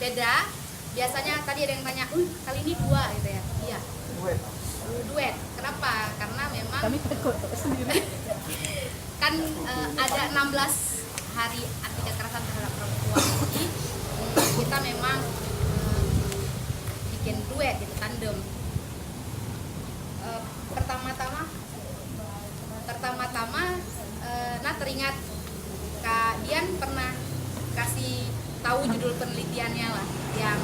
beda. Biasanya tadi ada yang tanya, kali ini 2 gitu ya. Iya. Duet. Kenapa? Karena memang Kami takut sendiri. kan ada 16 hari anti kekerasan terhadap perempuan. Jadi kita memang bikin duet gitu, tandem. Pertama-tama nah teringat Kak Dian pernah kasih tahu judul penelitiannya lah yang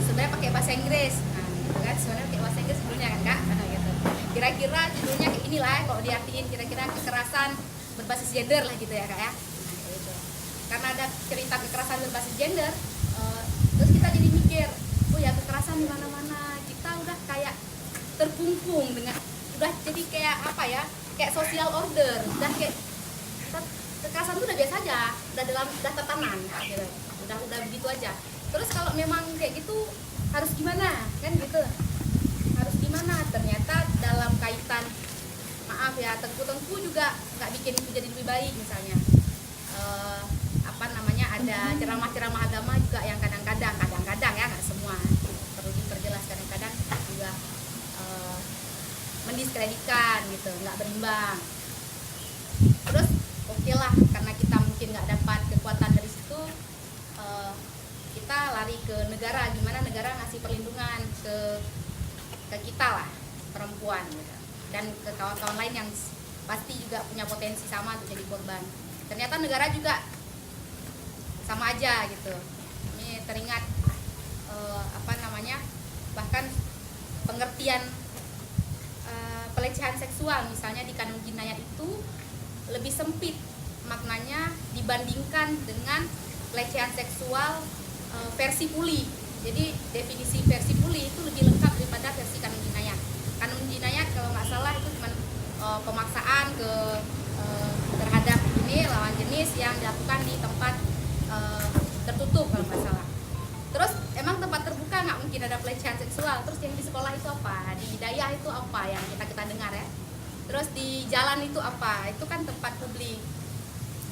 sebenarnya pakai bahasa Inggris. Nah, gitu kan sebenarnya pakai bahasa Inggris sebelumnya kan Kak. Nah, gitu. Kira-kira judulnya kayak inilah ya, kalau diartiin kira-kira kekerasan berbasis gender lah gitu ya Kak ya. Nah, gitu. Karena ada cerita kekerasan berbasis gender, terus kita jadi mikir, oh ya kekerasan di mana-mana, kita udah kayak terkungkung dengan, udah jadi kayak apa ya, kayak social order, udah kayak kekerasan itu udah biasa aja, udah tatanan gitu. Udah begitu aja. Terus kalau memang kayak gitu harus gimana kan gitu, harus gimana? Ternyata dalam kaitan, maaf ya, tengku juga nggak bikin itu jadi lebih baik. Misalnya ada ceramah-ceramah agama juga yang kadang-kadang ya, nggak semua, perlu diperjelas, kadang-kadang juga mendiskreditkan gitu, nggak berimbang. Terus oke lah, karena kita mungkin nggak dapat kekuatan dari situ, kita lari ke negara, gimana negara ngasih perlindungan ke kita lah, perempuan gitu. Dan ke kawan-kawan lain yang pasti juga punya potensi sama untuk jadi korban. Ternyata negara juga sama aja gitu. Ini teringat bahkan pengertian pelecehan seksual misalnya di kanun jinayat itu lebih sempit maknanya dibandingkan dengan pelecehan seksual versi Puli. Jadi definisi versi Puli itu lebih lengkap daripada versi kanun jinayat. Kanun jinayat kalau nggak salah itu cuma pemaksaan terhadap lawan jenis yang dilakukan di tempat tertutup kalau nggak salah. Terus emang tempat terbuka nggak mungkin ada pelecehan seksual. Terus yang di sekolah itu apa? Di hidayah itu apa yang kita dengar ya? Terus di jalan itu apa? Itu kan tempat publik.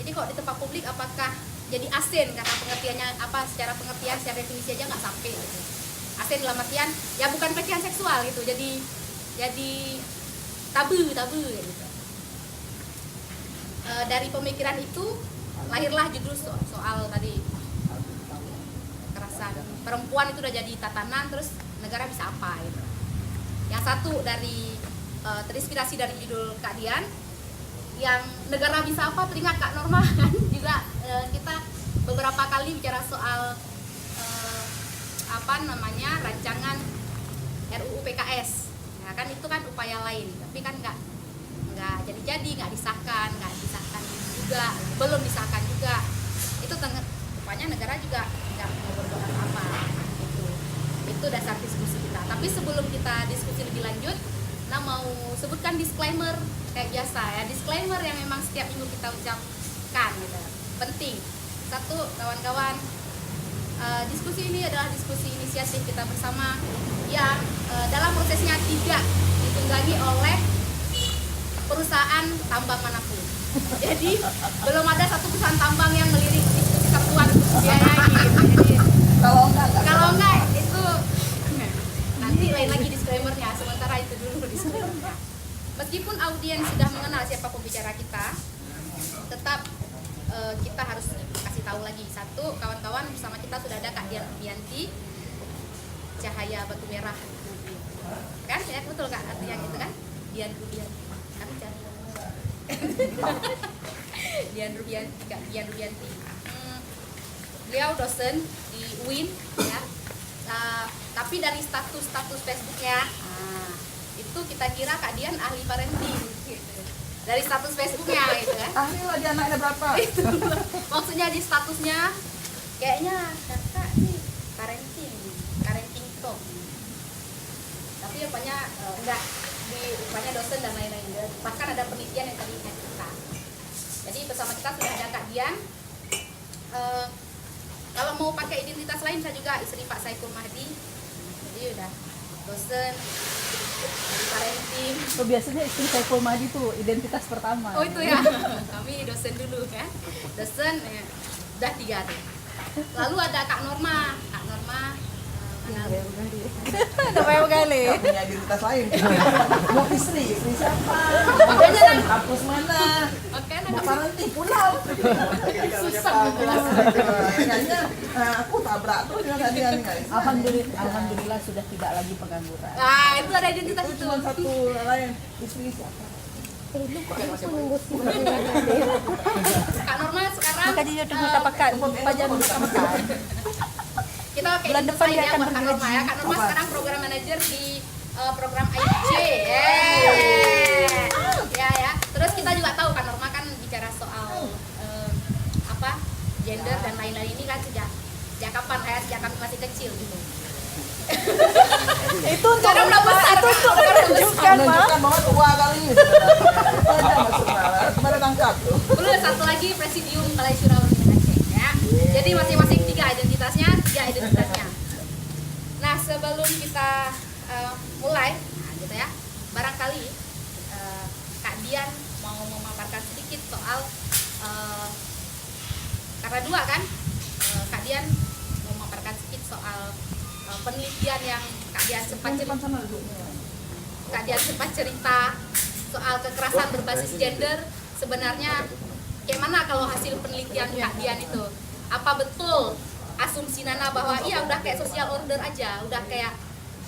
Jadi kalau di tempat publik apakah jadi asin karena pengertiannya apa? Secara pengertian, secara definisi aja nggak sampai gitu. Asin dalam artian ya bukan pelecehan seksual gitu. Jadi tabu gitu. Dari pemikiran itu lahirlah judul soal tadi kekerasan perempuan itu udah jadi tatanan, terus negara bisa apa gitu. Yang satu dari terinspirasi dari judul Kak Dian, yang negara bisa apa, teringat Kak Norma kan juga kita beberapa kali bicara soal rancangan RUU PKS. Nah, kan itu kan upaya lain, tapi kan nggak jadi nggak disahkan juga, belum disahkan juga. Itu rupanya negara juga nggak mau berbuat apa gitu. Itu dasar diskusi kita. Tapi sebelum kita diskusi lebih lanjut, nah mau sebutkan disclaimer kayak biasa ya, disclaimer yang memang setiap minggu kita ucapkan gitu. Penting. Satu, kawan-kawan, diskusi ini adalah diskusi inisiatif kita bersama yang dalam prosesnya tidak ditunggangi oleh perusahaan tambang manapun. Jadi belum ada satu perusahaan tambang yang melirik diskusi satuan biayai gitu. Jadi kalau enggak itu nanti lain lagi disclaimernya. Sementara itu dulu disclaimernya. Meskipun audiens sudah mengenal siapa pembicara kita, tetap kita harus kasih tahu lagi. Satu, kawan-kawan bersama kita sudah ada Kak Dian Rubianti, Cahaya Batu Merah. Kan ya betul Kak artinya itu kan? Dian Rubianti. Kami cari. Dian Rubianti. Beliau dosen di UIN ya. Tapi dari status Facebooknya, itu kita kira Kak Dian ahli parenting gitu. Dari status Facebooknya gitu kan. Ahli lah, dia anaknya berapa? Itu maksudnya di statusnya kayaknya kakak nih parenting talk. Tapi rupanya enggak, rupanya dosen dan lain-lain. Bahkan ada penelitian yang tadi ingat kita. Jadi bersama kita sudah ada Kak Dian. Kalau mau pakai identitas lain saya juga istri Pak Saiful Mahdi. Jadi udah dosen dari parenting. So, biasanya istri Saiful Mahdi itu identitas pertama. Oh itu ya. Kami dosen dulu kan. Dosen ya. Udah 3 tuh. Lalu ada Kak Norma mana? Namanya Ugali. punya identitas lain. Mau istri siapa? Makanya kan Kampus mana? oke Mau parenting pulau. Susah menjelaskan. Kayaknya aku tabrak tuh dengan hadiah guys. Alhamdulillah sudah tidak lagi pengangguran. Nah, itu ada identitas Itu itu. cuma satu lain istri siapa? Kak Norma sekarang Makanya udah minta pakai pajak makan. kita pakai Bulan depan dia akan buat Kak Norma ya. Kak Norma Apa? sekarang program manager di program IC. Ya. Terus kita juga tahu Kak Norma kan bicara soal apa gender dan lain-lain ini kan sejak kapan ya, sejak kami masih kecil gitu. Itu untuk Sekarang udah besar, itu Kak. untuk Sekarang udah menunjukkan, Mak. Menunjukkan bahwa tua kali ini. Itu aja maksudnya. Kemarin tangkap tuh. Terus satu lagi Presidium Balai Surau Aceh ya. Jadi masing-masing tiga identitasnya. Nah sebelum kita mulai, nah, gitu ya, barangkali Kak Dian mau memaparkan sedikit soal karena dua kan, Kak Dian mau memaparkan sedikit soal penelitian yang Kak Dian sempat cerita soal kekerasan berbasis gender. Sebenarnya kayak mana kalau hasil penelitian Kak Dian itu? Apa betul asumsi Nana bahwa iya udah kayak social order aja, udah kayak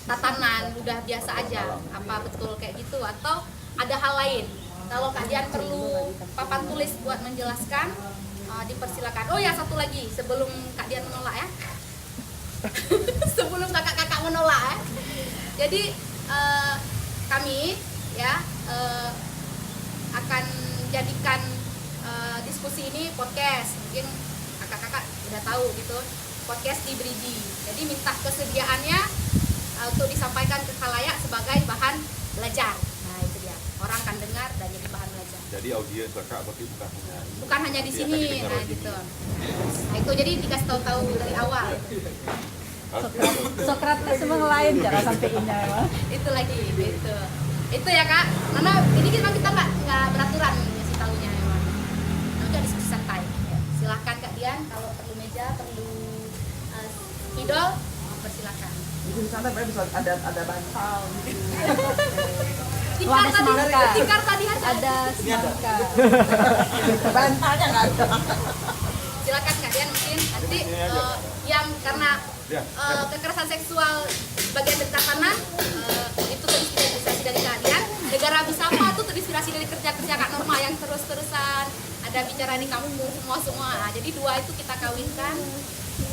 tatanan, udah biasa aja? Apa betul kayak gitu atau ada hal lain? Kalau Kak Dian perlu papan tulis buat menjelaskan, dipersilakan. Oh ya, satu lagi sebelum Kak Dian menolak ya. Sebelum kakak-kakak menolak ya. Jadi kami ya akan jadikan diskusi ini podcast. Mungkin kakak-kakak udah tahu gitu, podcast di Bridi. Jadi minta kesediaannya untuk disampaikan ke khalayak sebagai bahan belajar. Nah itu dia, orang akan dengar dan jadi bahan belajar. Jadi audiens kakak berarti Bukan hanya di sini, nah gitu. Nah itu jadi dikasih tahu-tahu dari awal. Sokrates semua lain jangan sampai ini emang. Itu lagi, itu ya kak. Karena ini kita nggak beraturan ngasih tahunya emang. Nah udah diskusi santai. Silahkan Kak Dian, kalau perlu meja, perlu spidol, persilakan. Itu di sana bisa ada bantal gitu. Tikar tadi Ada semangka. Bantalnya nggak ada. Silakan Kak Dian, mungkin nanti yang karena kekerasan seksual bagian dari tatanan itu terinspirasi dari Kak Dian. Negara bisa apa tuh terinspirasi dari kerja-kerja Kak Norma yang terus-terusan ada bicara di kampung semua. Nah, jadi dua itu kita kawinkan.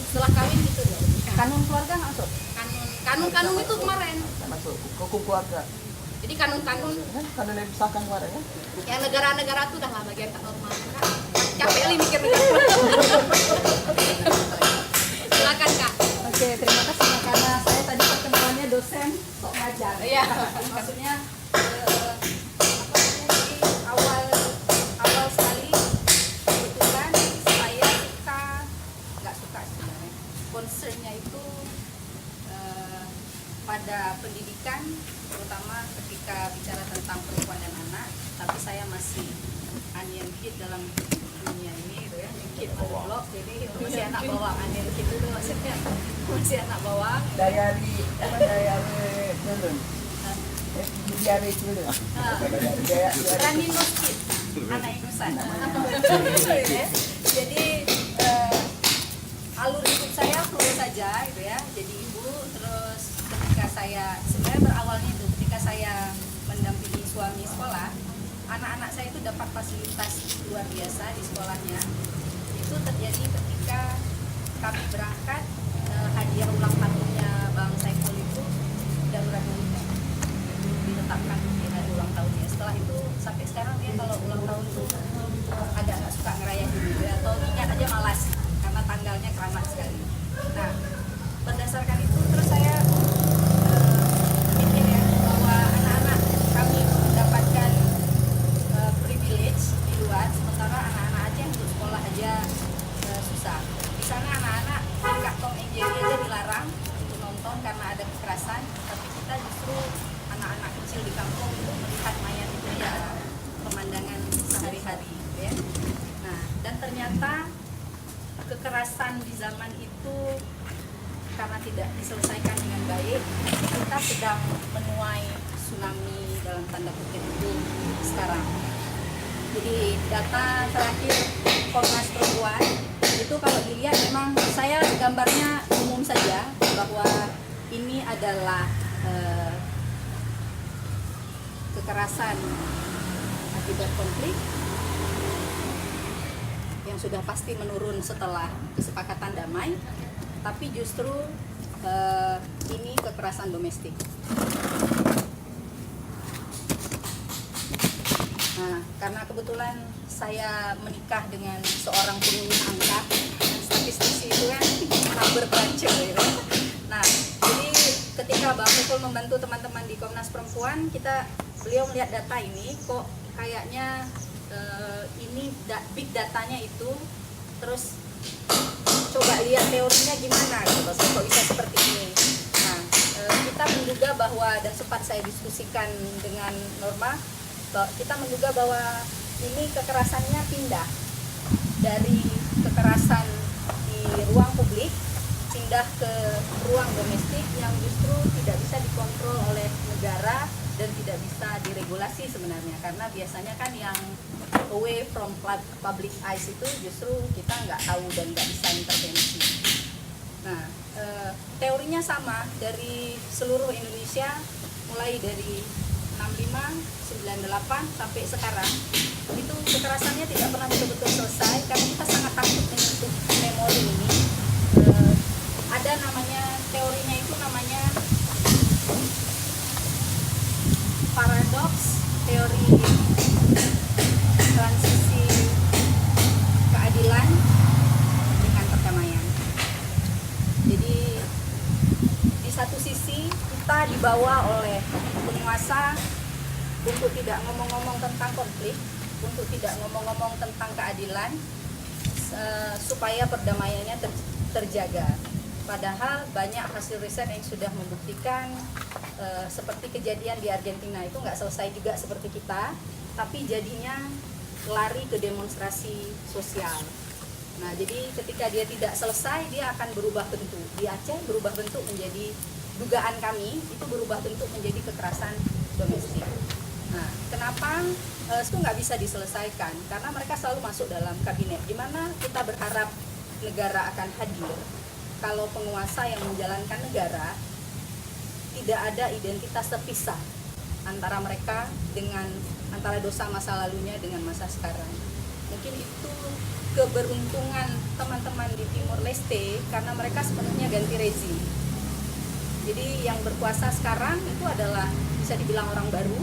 Setelah kawin gitu deh. Kanun keluarga masuk. Kanun itu kemarin. Masuk hukum keluarga. Jadi kanun-kanun Kan yang disahkan kemarin ya. yang negara-negara tuh udah lah bagian Kak Norma. Capek li mikir negara. Silakan Kak. Oke, terima kasih Mak, karena saya tadi perkenalannya dosen sok ngajar. Iya. Maksudnya jadi awal sekali kebetulan kita nggak suka sebenarnya. Concernnya itu pada pendidikan, terutama ketika bicara tentang perempuan dan anak. Tapi saya masih onion kid dalam dunia ini, gitu ya. Kid blok, jadi masih anak bawang. Onion kid itu maksudnya masih anak bawang. Dayari Children. Dayari Children. Rani Nuskit, anak ingusan. Jadi alur hidup saya flow saja gitu ya. Jadi ibu, terus ketika saya sebenarnya berawalnya itu ketika saya mendampingi suami sekolah, anak-anak saya itu dapat fasilitas luar biasa di sekolahnya. Itu terjadi ketika kami berangkat hadiah ulang tahunnya Bang Saiful itu darurat militer. Ditetapkan di hari ulang tahunnya. Setelah itu sampai sekarang dia kalau ulang tahun itu agak nggak suka ngerayain gitu ya, atau ingat aja malas karena tanggalnya keramat sekali. Nah, berdasarkan itu terus saya mikir ya bahwa anak-anak kami mendapatkan privilege di luar, sementara anak-anak Aceh untuk sekolah aja susah. Di sana anak-anak tingkat Tom and Jerry aja dilarang untuk nonton karena ada kekerasan, tapi kita justru anak-anak kecil di kampung itu melihat mayat itu ya pemandangan sehari-hari gitu ya. Nah, dan ternyata kekerasan di zaman itu karena tidak diselesaikan dengan baik, kita sedang menuai tsunami dalam tanda kutip itu sekarang. Jadi data terakhir Komnas Perempuan itu kalau dilihat memang saya gambarnya umum saja bahwa ini adalah kekerasan akibat konflik yang sudah pasti menurun setelah kesepakatan damai, tapi justru ini kekerasan domestik. Nah, karena kebetulan saya menikah dengan seorang pengunjung angka, statistisi itu kan number cruncher gitu. Nah, jadi ketika Bang Mukul membantu teman-teman di Komnas Perempuan, beliau melihat data ini kok kayaknya ini big datanya itu, terus coba lihat teorinya gimana gitu, kok bisa seperti ini. Nah, kita menduga bahwa, dan sempat saya diskusikan dengan Norma, kita menduga bahwa ini kekerasannya pindah dari kekerasan di ruang publik pindah ke ruang domestik yang justru tidak bisa dikontrol oleh negara dan tidak bisa diregulasi sebenarnya, karena biasanya kan yang away from public eyes itu justru kita nggak tahu dan nggak bisa intervensi. Nah, teorinya sama dari seluruh Indonesia, mulai dari 65, 98 sampai sekarang, itu kekerasannya tidak pernah betul-betul selesai karena kita sangat takut menyentuh memori ini. Ada namanya, teorinya itu namanya paradoks teori transisi keadilan dengan perdamaian. Jadi di satu sisi kita dibawa oleh penguasa untuk tidak ngomong-ngomong tentang konflik, untuk tidak ngomong-ngomong tentang keadilan, supaya perdamaiannya terjaga. Padahal banyak hasil riset yang sudah membuktikan seperti kejadian di Argentina itu nggak selesai juga seperti kita, tapi jadinya lari ke demonstrasi sosial. Nah, jadi ketika dia tidak selesai, dia akan berubah bentuk. Di Aceh berubah bentuk menjadi, dugaan kami itu berubah bentuk menjadi kekerasan domestik. Nah, kenapa itu nggak bisa diselesaikan? Karena mereka selalu masuk dalam kabinet, di mana kita berharap negara akan hadir. Kalau penguasa yang menjalankan negara, tidak ada identitas terpisah antara mereka dengan antara dosa masa lalunya dengan masa sekarang. Mungkin itu keberuntungan teman-teman di Timur Leste karena mereka sepenuhnya ganti rezim. Jadi yang berkuasa sekarang itu adalah bisa dibilang orang baru.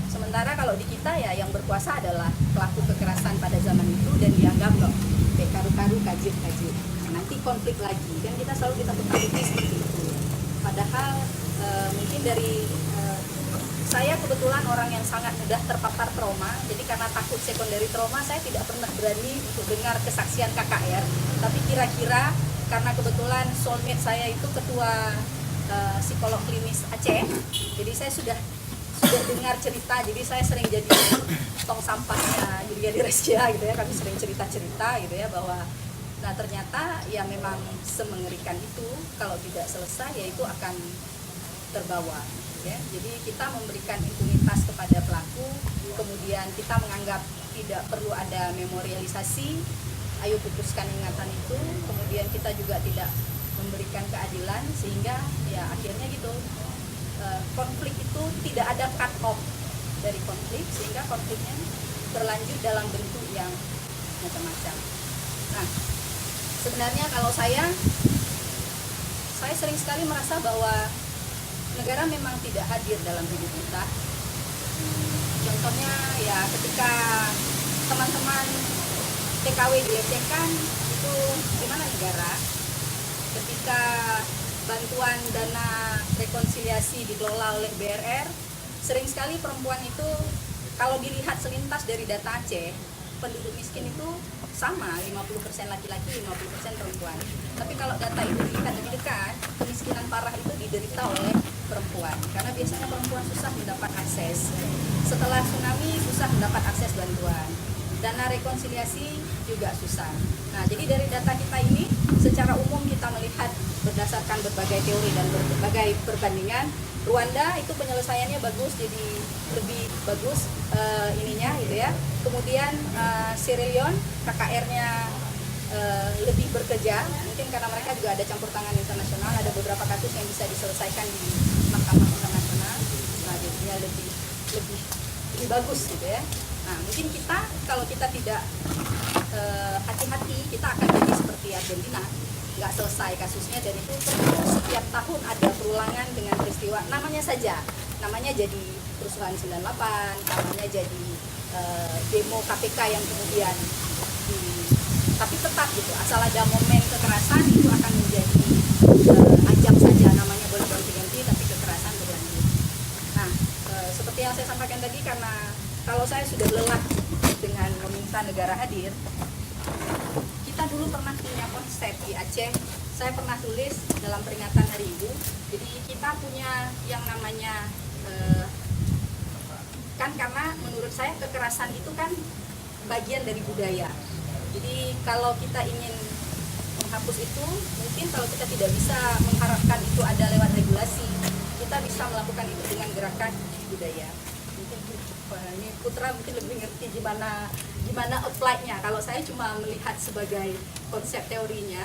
Sementara kalau di kita ya yang berkuasa adalah pelaku kekerasan pada zaman itu dan dianggap loh kayak karu-karu kajir-kajir. Nanti konflik lagi, kan kita selalu takuti seperti itu. Padahal mungkin dari saya kebetulan orang yang sangat mudah terpapar trauma, jadi karena takut sekondari trauma saya tidak pernah berani untuk dengar kesaksian KKR. Tapi kira-kira karena kebetulan soulmate saya itu ketua psikolog klinis Aceh, jadi saya sudah dengar cerita, jadi saya sering jadi tong sampahnya jadi Reskia gitu ya, kami sering cerita-cerita gitu ya bahwa nah ternyata ya memang semengerikan itu, kalau tidak selesai ya itu akan terbawa ya. Jadi kita memberikan impunitas kepada pelaku, kemudian kita menganggap tidak perlu ada memorialisasi, ayo putuskan ingatan itu, kemudian kita juga tidak memberikan keadilan, sehingga ya akhirnya gitu konflik itu tidak ada cut off dari konflik, sehingga konfliknya berlanjut dalam bentuk yang macam-macam. Nah, sebenarnya kalau saya sering sekali merasa bahwa negara memang tidak hadir dalam hidup kita. Contohnya ya ketika teman-teman TKW dilecehkan, itu gimana negara? Ketika bantuan dana rekonsiliasi dikelola oleh BRR, sering sekali perempuan itu kalau dilihat selintas dari data Aceh, penduduk miskin itu sama, 50% laki-laki, 50% perempuan. Tapi kalau data itu dilihat lebih dekat, kemiskinan parah itu diderita oleh perempuan. Karena biasanya perempuan susah mendapat akses. Setelah tsunami susah mendapat akses bantuan. Dana rekonsiliasi juga susah. Nah, jadi dari data kita ini secara umum kita melihat berdasarkan berbagai teori dan berbagai perbandingan, Rwanda itu penyelesaiannya bagus, jadi lebih bagus ininya gitu ya. Kemudian Sierra Leone KKR-nya lebih bekerja, mungkin karena mereka juga ada campur tangan internasional, ada beberapa kasus yang bisa diselesaikan di mahkamah internasional, nah jadinya lebih bagus gitu ya. Nah, mungkin kita kalau kita tidak hati-hati, kita akan jadi seperti Argentina, nggak selesai kasusnya, dan itu setiap tahun ada perulangan dengan peristiwa namanya saja, namanya jadi kerusuhan 98, namanya jadi demo KPK yang kemudian tapi tetap gitu, asal ada momen kekerasan itu akan menjadi ajang saja, namanya boleh ganti-ganti tapi kekerasan berlanjut. Nah, seperti yang saya sampaikan tadi, karena kalau saya sudah lelah dengan meminta negara hadir, kita dulu pernah punya konsep di Aceh, saya pernah tulis dalam peringatan Hari Ibu, jadi kita punya yang namanya kan karena menurut saya kekerasan itu kan bagian dari budaya. Jadi kalau kita ingin menghapus itu, mungkin kalau kita tidak bisa mengharapkan itu ada lewat regulasi, kita bisa melakukan itu dengan gerakan budaya. Mungkin ini Putra mungkin lebih ngerti gimana apply-nya. Kalau saya cuma melihat sebagai konsep teorinya,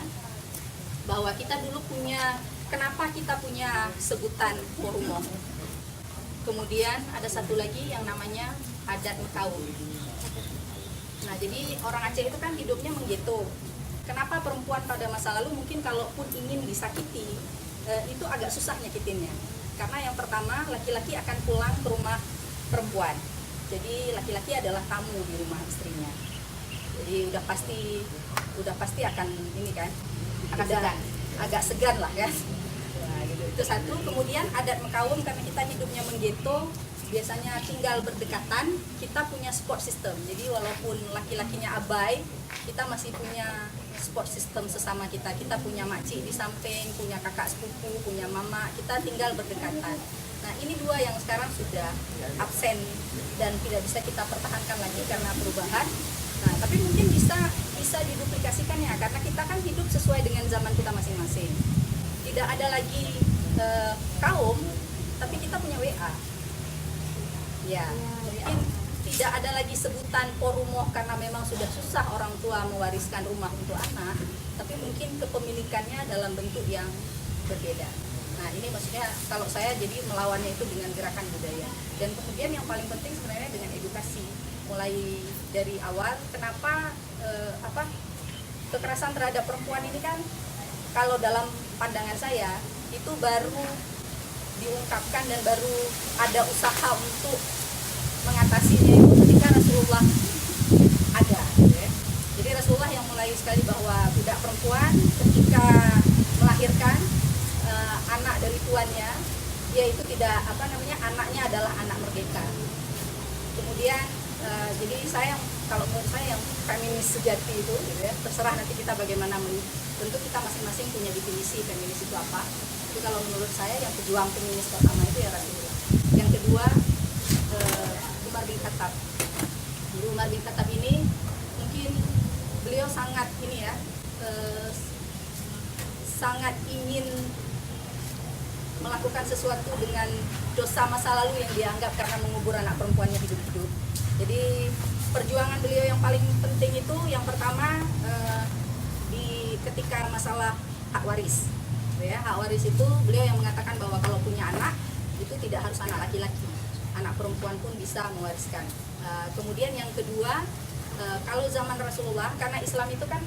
bahwa kita dulu punya, kenapa kita punya sebutan Porumo. Kemudian ada satu lagi yang namanya adat Mekaun. Nah, jadi orang Aceh itu kan hidupnya menggeto. Kenapa perempuan pada masa lalu mungkin kalaupun ingin disakiti, itu agak susah nyakitinnya. Karena yang pertama, laki-laki akan pulang ke rumah perempuan. Jadi laki-laki adalah tamu di rumah istrinya. Jadi udah pasti akan ini kan, agak segan lah kan. Nah, gitu. Itu satu. Kemudian adat Mekaun, karena kita hidupnya menggeto, biasanya tinggal berdekatan, kita punya support system. Jadi walaupun laki-lakinya abai, kita masih punya support system sesama kita. Kita punya makcik di samping, punya kakak sepupu, punya mama, kita tinggal berdekatan. Nah, ini dua yang sekarang sudah absen dan tidak bisa kita pertahankan lagi karena perubahan. Nah, tapi mungkin bisa diduplikasikannya, karena kita kan hidup sesuai dengan zaman kita masing-masing. Tidak ada lagi kaum, tapi kita punya WA. Ya, mungkin tidak ada lagi sebutan porumoh karena memang sudah susah orang tua mewariskan rumah untuk anak, tapi mungkin kepemilikannya dalam bentuk yang berbeda. Nah, ini maksudnya kalau saya jadi melawannya itu dengan gerakan budaya. Dan kemudian yang paling penting sebenarnya dengan edukasi. Mulai dari awal, kenapa kekerasan terhadap perempuan ini kan kalau dalam pandangan saya itu baru diungkapkan dan baru ada usaha untuk mengatasinya itu ketika Rasulullah ada, gitu ya. Jadi Rasulullah yang mulai sekali bahwa budak perempuan ketika melahirkan anak dari tuannya, dia itu tidak anaknya adalah anak merdeka. Kemudian jadi saya kalau menurut saya yang feminis sejati itu, gitu ya, terserah nanti kita bagaimana tentu kita masing-masing punya definisi feminis itu apa. Tapi kalau menurut saya yang pejuang feminis pertama itu ya Rasulullah. Yang kedua Umar bin Khattab. Jadi Umar bin Khattab ini mungkin beliau sangat ini ya, sangat ingin melakukan sesuatu dengan dosa masa lalu yang dianggap karena mengubur anak perempuannya hidup-hidup. Jadi perjuangan beliau yang paling penting itu yang pertama ketika masalah hak waris. Ya, hak waris itu beliau yang mengatakan bahwa kalau punya anak itu tidak harus anak laki-laki, anak perempuan pun bisa mewariskan. Kemudian yang kedua, kalau zaman Rasulullah, karena Islam itu kan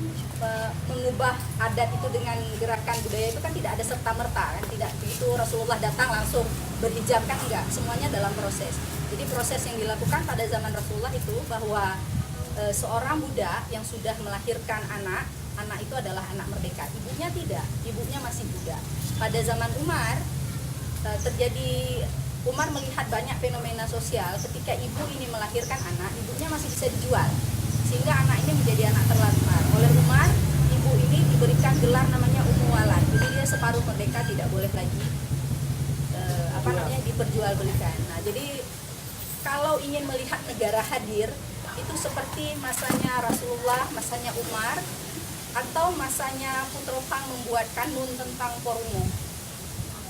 mengubah adat itu dengan gerakan budaya itu kan tidak ada serta merta kan, tidak begitu Rasulullah datang langsung berhijab kan, enggak, semuanya dalam proses. Jadi proses yang dilakukan pada zaman Rasulullah itu bahwa seorang budak yang sudah melahirkan anak itu adalah anak merdeka, ibunya tidak, ibunya masih budak. Pada zaman Umar terjadi, Umar melihat banyak fenomena sosial ketika ibu ini melahirkan anak, ibunya masih bisa dijual, sehingga anak ini menjadi anak terlantar. Oleh Umar, ibu ini diberikan gelar namanya Ummu Walad, jadi dia separuh merdeka, tidak boleh lagi diperjualbelikan. Nah, jadi kalau ingin melihat negara hadir, itu seperti masanya Rasulullah, masanya Umar, atau masanya Putropang membuat kanun tentang Porumo.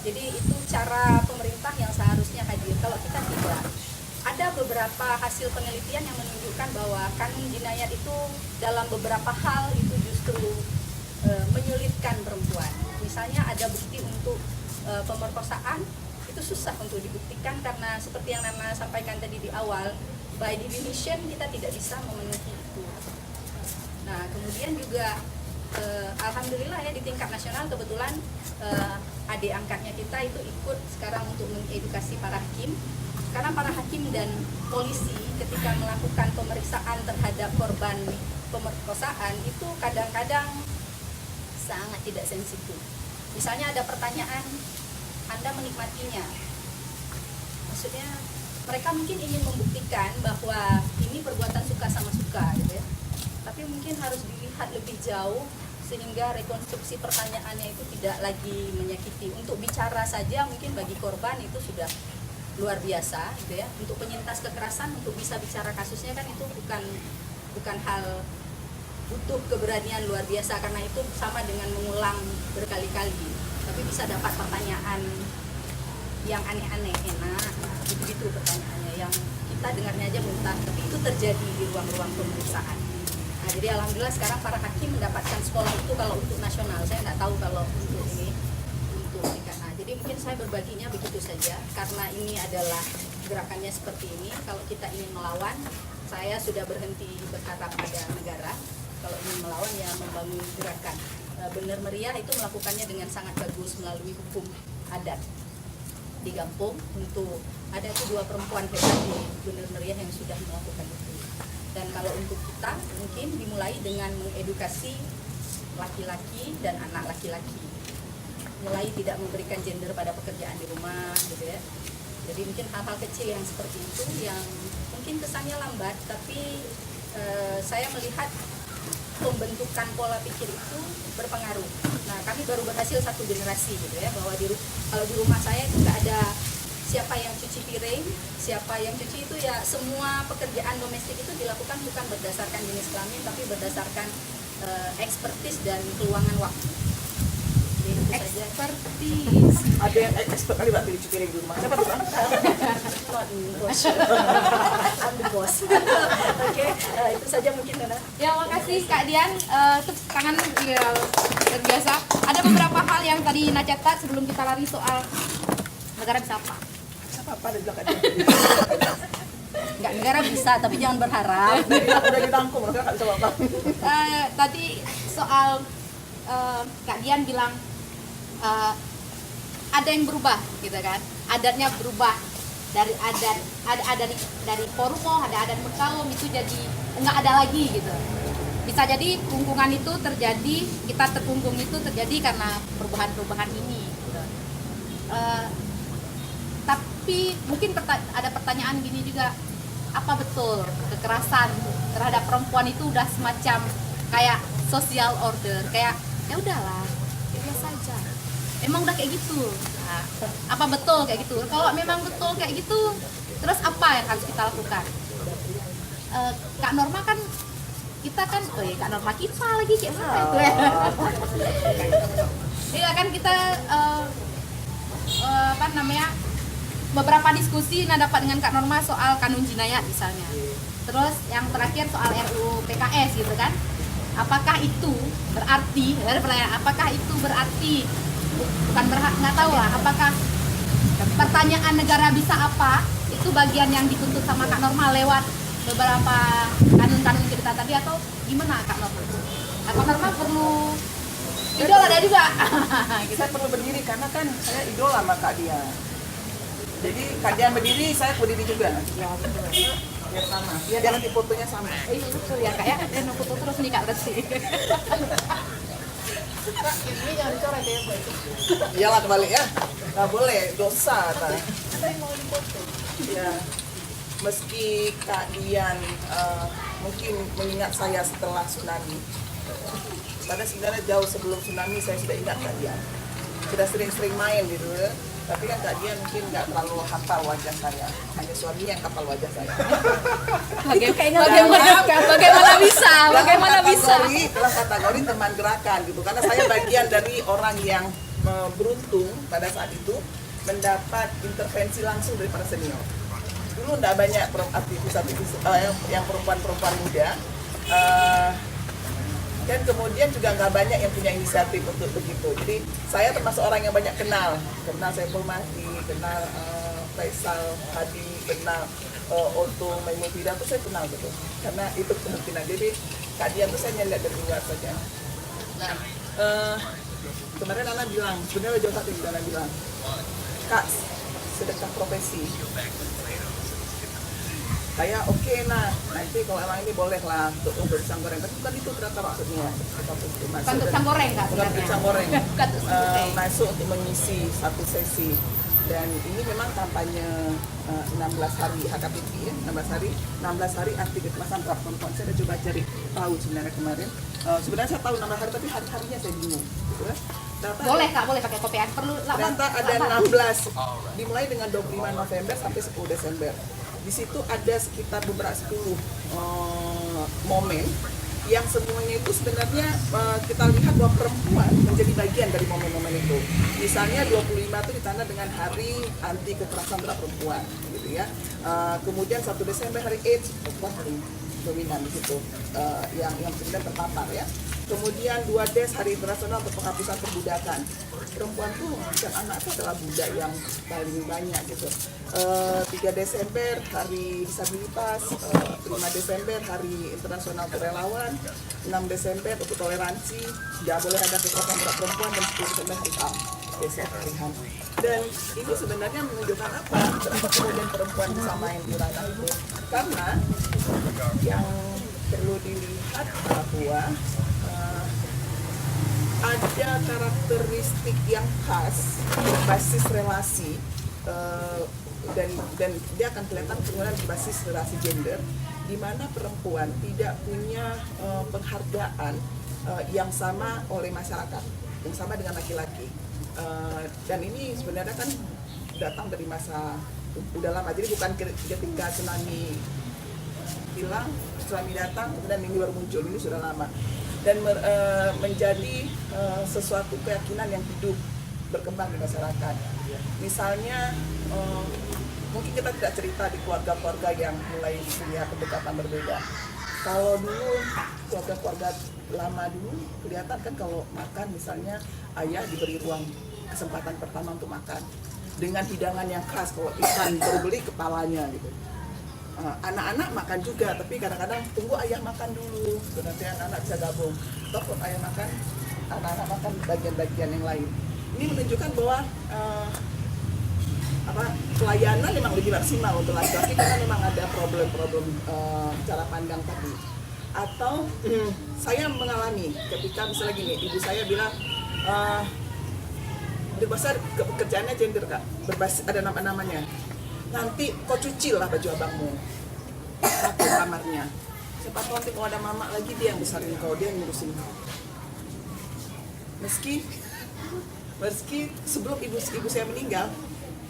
Jadi itu cara pemerintah yang seharusnya hadir. Kalau kita tidak, ada beberapa hasil penelitian yang menunjukkan bahwa kanun jinayat itu dalam beberapa hal itu justru menyulitkan perempuan. Misalnya ada bukti untuk pemerkosaan, itu susah untuk dibuktikan karena seperti yang Nana sampaikan tadi di awal, by definition kita tidak bisa memenuhi itu. Nah, kemudian juga alhamdulillah ya di tingkat nasional kebetulan adik angkatnya kita itu ikut sekarang untuk mengedukasi para hakim, karena para hakim dan polisi ketika melakukan pemeriksaan terhadap korban pemerkosaan itu kadang-kadang sangat tidak sensitif. Misalnya ada pertanyaan, Anda menikmatinya, maksudnya mereka mungkin ingin membuktikan bahwa ini perbuatan suka sama suka gitu ya, tapi mungkin harus dilihat lebih jauh sehingga rekonstruksi pertanyaannya itu tidak lagi menyakiti. Untuk bicara saja mungkin bagi korban itu sudah luar biasa gitu ya. Untuk penyintas kekerasan untuk bisa bicara kasusnya kan itu bukan hal butuh keberanian luar biasa, karena itu sama dengan mengulang berkali-kali. Tapi bisa dapat pertanyaan yang aneh-aneh, enak, begitu pertanyaannya yang kita dengarnya aja muntah, tapi itu terjadi di ruang-ruang pemeriksaan. Nah, jadi alhamdulillah sekarang para hakim mendapatkan sekolah itu kalau untuk nasional. Saya nggak tahu kalau untuk ini, untuk tingkat. Nah, jadi mungkin saya berbaginya begitu saja, karena ini adalah gerakannya seperti ini. Kalau kita ingin melawan, saya sudah berhenti berharap pada negara. Kalau ingin melawan ya membangun gerakan. Bener Meriah itu melakukannya dengan sangat bagus melalui hukum adat di Gampung. Untuk ada itu 2 perempuan hebat di Bener Meriah yang sudah melakukan itu. Dan kalau untuk kita mungkin dimulai dengan mengedukasi laki-laki dan anak laki-laki, mulai tidak memberikan gender pada pekerjaan di rumah gitu ya. Jadi mungkin hal-hal kecil yang seperti itu yang mungkin kesannya lambat, tapi saya melihat pembentukan pola pikir itu berpengaruh. Nah, kami baru berhasil 1 generasi gitu ya, bahwa kalau di rumah saya itu nggak ada siapa yang cuci piring, siapa yang cuci, itu ya semua pekerjaan domestik itu dilakukan bukan berdasarkan jenis kelamin, tapi berdasarkan ekspertis dan keluangan waktu. Jadi itu saja. Ekspertis. Ada yang expert kali Mbak cuci piring di rumah. Siapa tuh Bang? Not me, bos. I'm the boss. Oke, itu saja mungkin Nana. Ya, makasih Kak Dian. Tepuk tangan ya, luar biasa. Ada beberapa hal yang tadi Nana catat sebelum kita lari soal negara bisa apa. Apa ada bilang dia? Nggak, negara bisa, tapi jangan berharap. Udah ditangkum, mereka nggak bisa apa-apa. Tadi soal Kak Dian bilang ada yang berubah gitu kan, adatnya berubah dari dari Porumo, ada adat Mekawom itu jadi nggak ada lagi gitu. Bisa jadi pungkungan itu terjadi, kita terpunggung itu terjadi karena perubahan-perubahan ini gitu. Tapi mungkin ada pertanyaan gini juga, apa betul kekerasan terhadap perempuan itu udah semacam kayak social order, kayak ya udahlah biasa aja, emang udah kayak gitu. Nah, apa betul kayak gitu? Kalau memang betul kayak gitu, terus apa yang harus kita lakukan? Kak Norma kan kita kan, Kak Norma kita lagi kayak mana itu ya? Iya kan kita apa namanya, beberapa diskusi dapat dengan Kak Norma soal kanun jinayat misalnya. Terus yang terakhir soal RUU PKS gitu kan. Apakah itu berarti, ada pertanyaan, apakah itu berarti, bukan nggak tahu lah, apakah pertanyaan negara bisa apa, itu bagian yang dituntut sama Kak Norma lewat beberapa kanun-kanun cerita tadi, atau gimana Kak Norma? Kak Norma perlu idola ada juga. Saya perlu berdiri karena kan saya idola sama Kak Dian. Jadi Kak Dian berdiri, saya berdiri juga. Ya betul. Biar sama, biar nanti fotonya sama. Iya betul ya Kak ya, dan foto terus nih Kak Resi. Kak, ini jangan dicoret ya, Mbak. Iyalah kebalik ya, nggak boleh, dosa. Ada yang mau dipoto. Ya, meski Kak Dian mungkin mengingat saya setelah tsunami. Padahal sebenarnya jauh sebelum tsunami saya sudah ingat Kak Dian. Sudah sering-sering main gitu. Tapi kan Kak Dian mungkin nggak terlalu hafal wajah saya, hanya suami yang hafal wajah saya. Bagaimana bisa? Bagaimana bisa? Dalam kategori teman gerakan gitu, karena saya bagian dari orang yang beruntung pada saat itu mendapat intervensi langsung dari para senior. Dulu nggak banyak aktivis-aktivis yang perempuan-perempuan muda, dan kemudian juga nggak banyak yang punya inisiatif untuk begitu. Jadi saya termasuk orang yang banyak kenal Saiful Mahdi, kenal Faisal Hadi, kenal Otto Maimufida, itu saya kenal gitu, karena itu kemungkinan. Jadi Kak Dian tuh saya lihat dari luar saja. Nah, kemarin Ana bilang, sebenarnya jauh satu Ana bilang, Kak, sedekah profesi. Saya oke, nah nanti kalau emang ini boleh lah untuk pisang goreng, tapi bukan itu ternyata maksudnya. Bukan untuk pisang goreng Kak? Bukan untuk pisang goreng. Bukan untuk Masuk untuk mengisi satu sesi. Dan ini memang kampanye 16 hari HKPP ya, 16 hari anti kekerasan terhadap perempuan. Saya udah coba cari tahu sebenarnya kemarin. Sebenarnya saya tahu 16 hari, tapi hari-harinya saya bingung. Gitu ya. Boleh Kak, boleh pakai kopian. Perlu ternyata ada 16, dimulai dengan 25 November sampai 10 Desember. Di situ ada sekitar beberapa 10 momen yang semuanya itu sebenarnya kita lihat bahwa perempuan menjadi bagian dari momen-momen itu. Misalnya 25 itu ditanda dengan Hari Anti Kekerasan Terhadap Perempuan, gitu ya. Kemudian 1 Desember Hari AIDS, perempuan paling dominan di situ, yang kemudian terpapar ya. Kemudian 2 Des Hari Internasional untuk Penghapusan Perbudakan. Perempuan tuh dan anak itu adalah budak yang paling banyak gitu. 3 Desember Hari Disabilitas, 5 Desember Hari Internasional Kerelawan, 6 Desember untuk toleransi, tidak boleh ada kekerasan terhadap perempuan, dan 10 Desember Hari HAM, besok Hari HAM. Dan ini sebenarnya menunjukkan apa? Kenapa kemudian perempuan bisa main di ranah itu? Karena yang perlu dilihat bahwa ada karakteristik yang khas berbasis relasi, dan dia akan kelihatan kemudian berbasis relasi gender, di mana perempuan tidak punya penghargaan yang sama oleh masyarakat, yang sama dengan laki-laki. Dan ini sebenarnya kan datang dari masa udah lama, jadi bukan ketika tsunami hilang, tsunami datang kemudian ini baru muncul, ini sudah lama. Dan menjadi sesuatu keyakinan yang hidup berkembang di masyarakat. Misalnya mungkin kita tidak cerita di keluarga-keluarga yang mulai punya pendekatan berbeda. Kalau dulu keluarga-keluarga lama dulu kelihatan kan kalau makan misalnya ayah diberi ruang kesempatan pertama untuk makan dengan hidangan yang khas. Kalau ikan baru beli kepalanya gitu. Anak-anak makan juga, tapi kadang-kadang tunggu ayah makan dulu, nanti anak-anak bisa gabung. Atau kalau ayah makan, anak-anak makan bagian-bagian yang lain. Ini menunjukkan bahwa pelayanan memang lebih maksimal untuk laki-laki karena memang ada problem-problem cara pandang tadi. Atau saya mengalami ketika misalnya gini, ibu saya bilang berbasis pekerjaannya gender Kak, berbasis ada nama-namanya. Nanti kau cuci lah baju abangmu satu kamarnya. Siapa tahu nanti kalau ada mama lagi dia yang besarin kau, dia yang ngurusin kau. Meski sebelum ibu saya meninggal,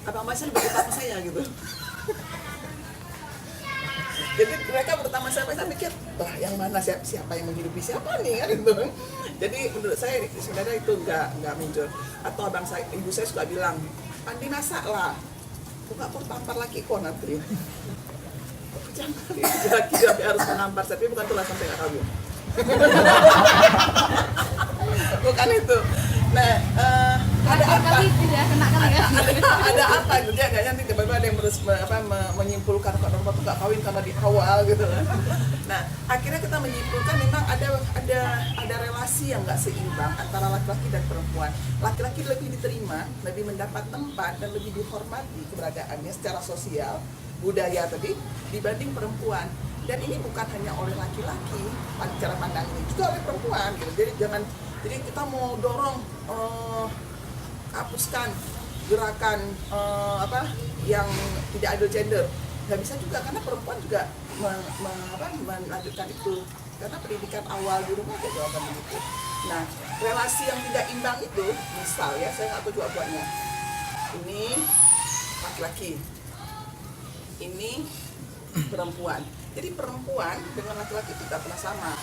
abang saya lebih utama saya gitu. Jadi mereka pertama saya mikir, wah yang mana siapa yang menghidupi siapa nih kan gitu. Jadi menurut saya sebenarnya itu nggak muncul. Atau ibu saya suka bilang, Andi masak lah. Bukan tampar laki kok nanti. Jangan laki sampai harus menampar, tapi bukan tulah sampai nggak kawin. Bukan itu. Nah, ada apa? Ada apa gitu ya? Nggak nanti tiba-tiba ada yang terus menyimpulkan kok normal tuh nggak kawin karena di awal gitu. Nah, akhirnya kita menyimpulkan memang ada relasi yang nggak seimbang antara laki-laki dan perempuan. Laki-laki lebih diterima, lebih mendapat tempat dan lebih dihormati keberadaannya secara sosial, budaya tadi dibanding perempuan. Dan ini bukan hanya oleh laki-laki cara pandang ini, juga oleh perempuan gitu. Jadi kita mau dorong hapuskan gerakan yang tidak adil gender, nggak bisa juga karena perempuan juga melanjutkan itu karena pendidikan awal di rumah kayak jawaban begitu. Nah, relasi yang tidak imbang itu, misal ya saya nggak tahu juga buatnya. ini laki-laki, ini perempuan. Jadi perempuan dengan laki-laki itu tidak pernah sama.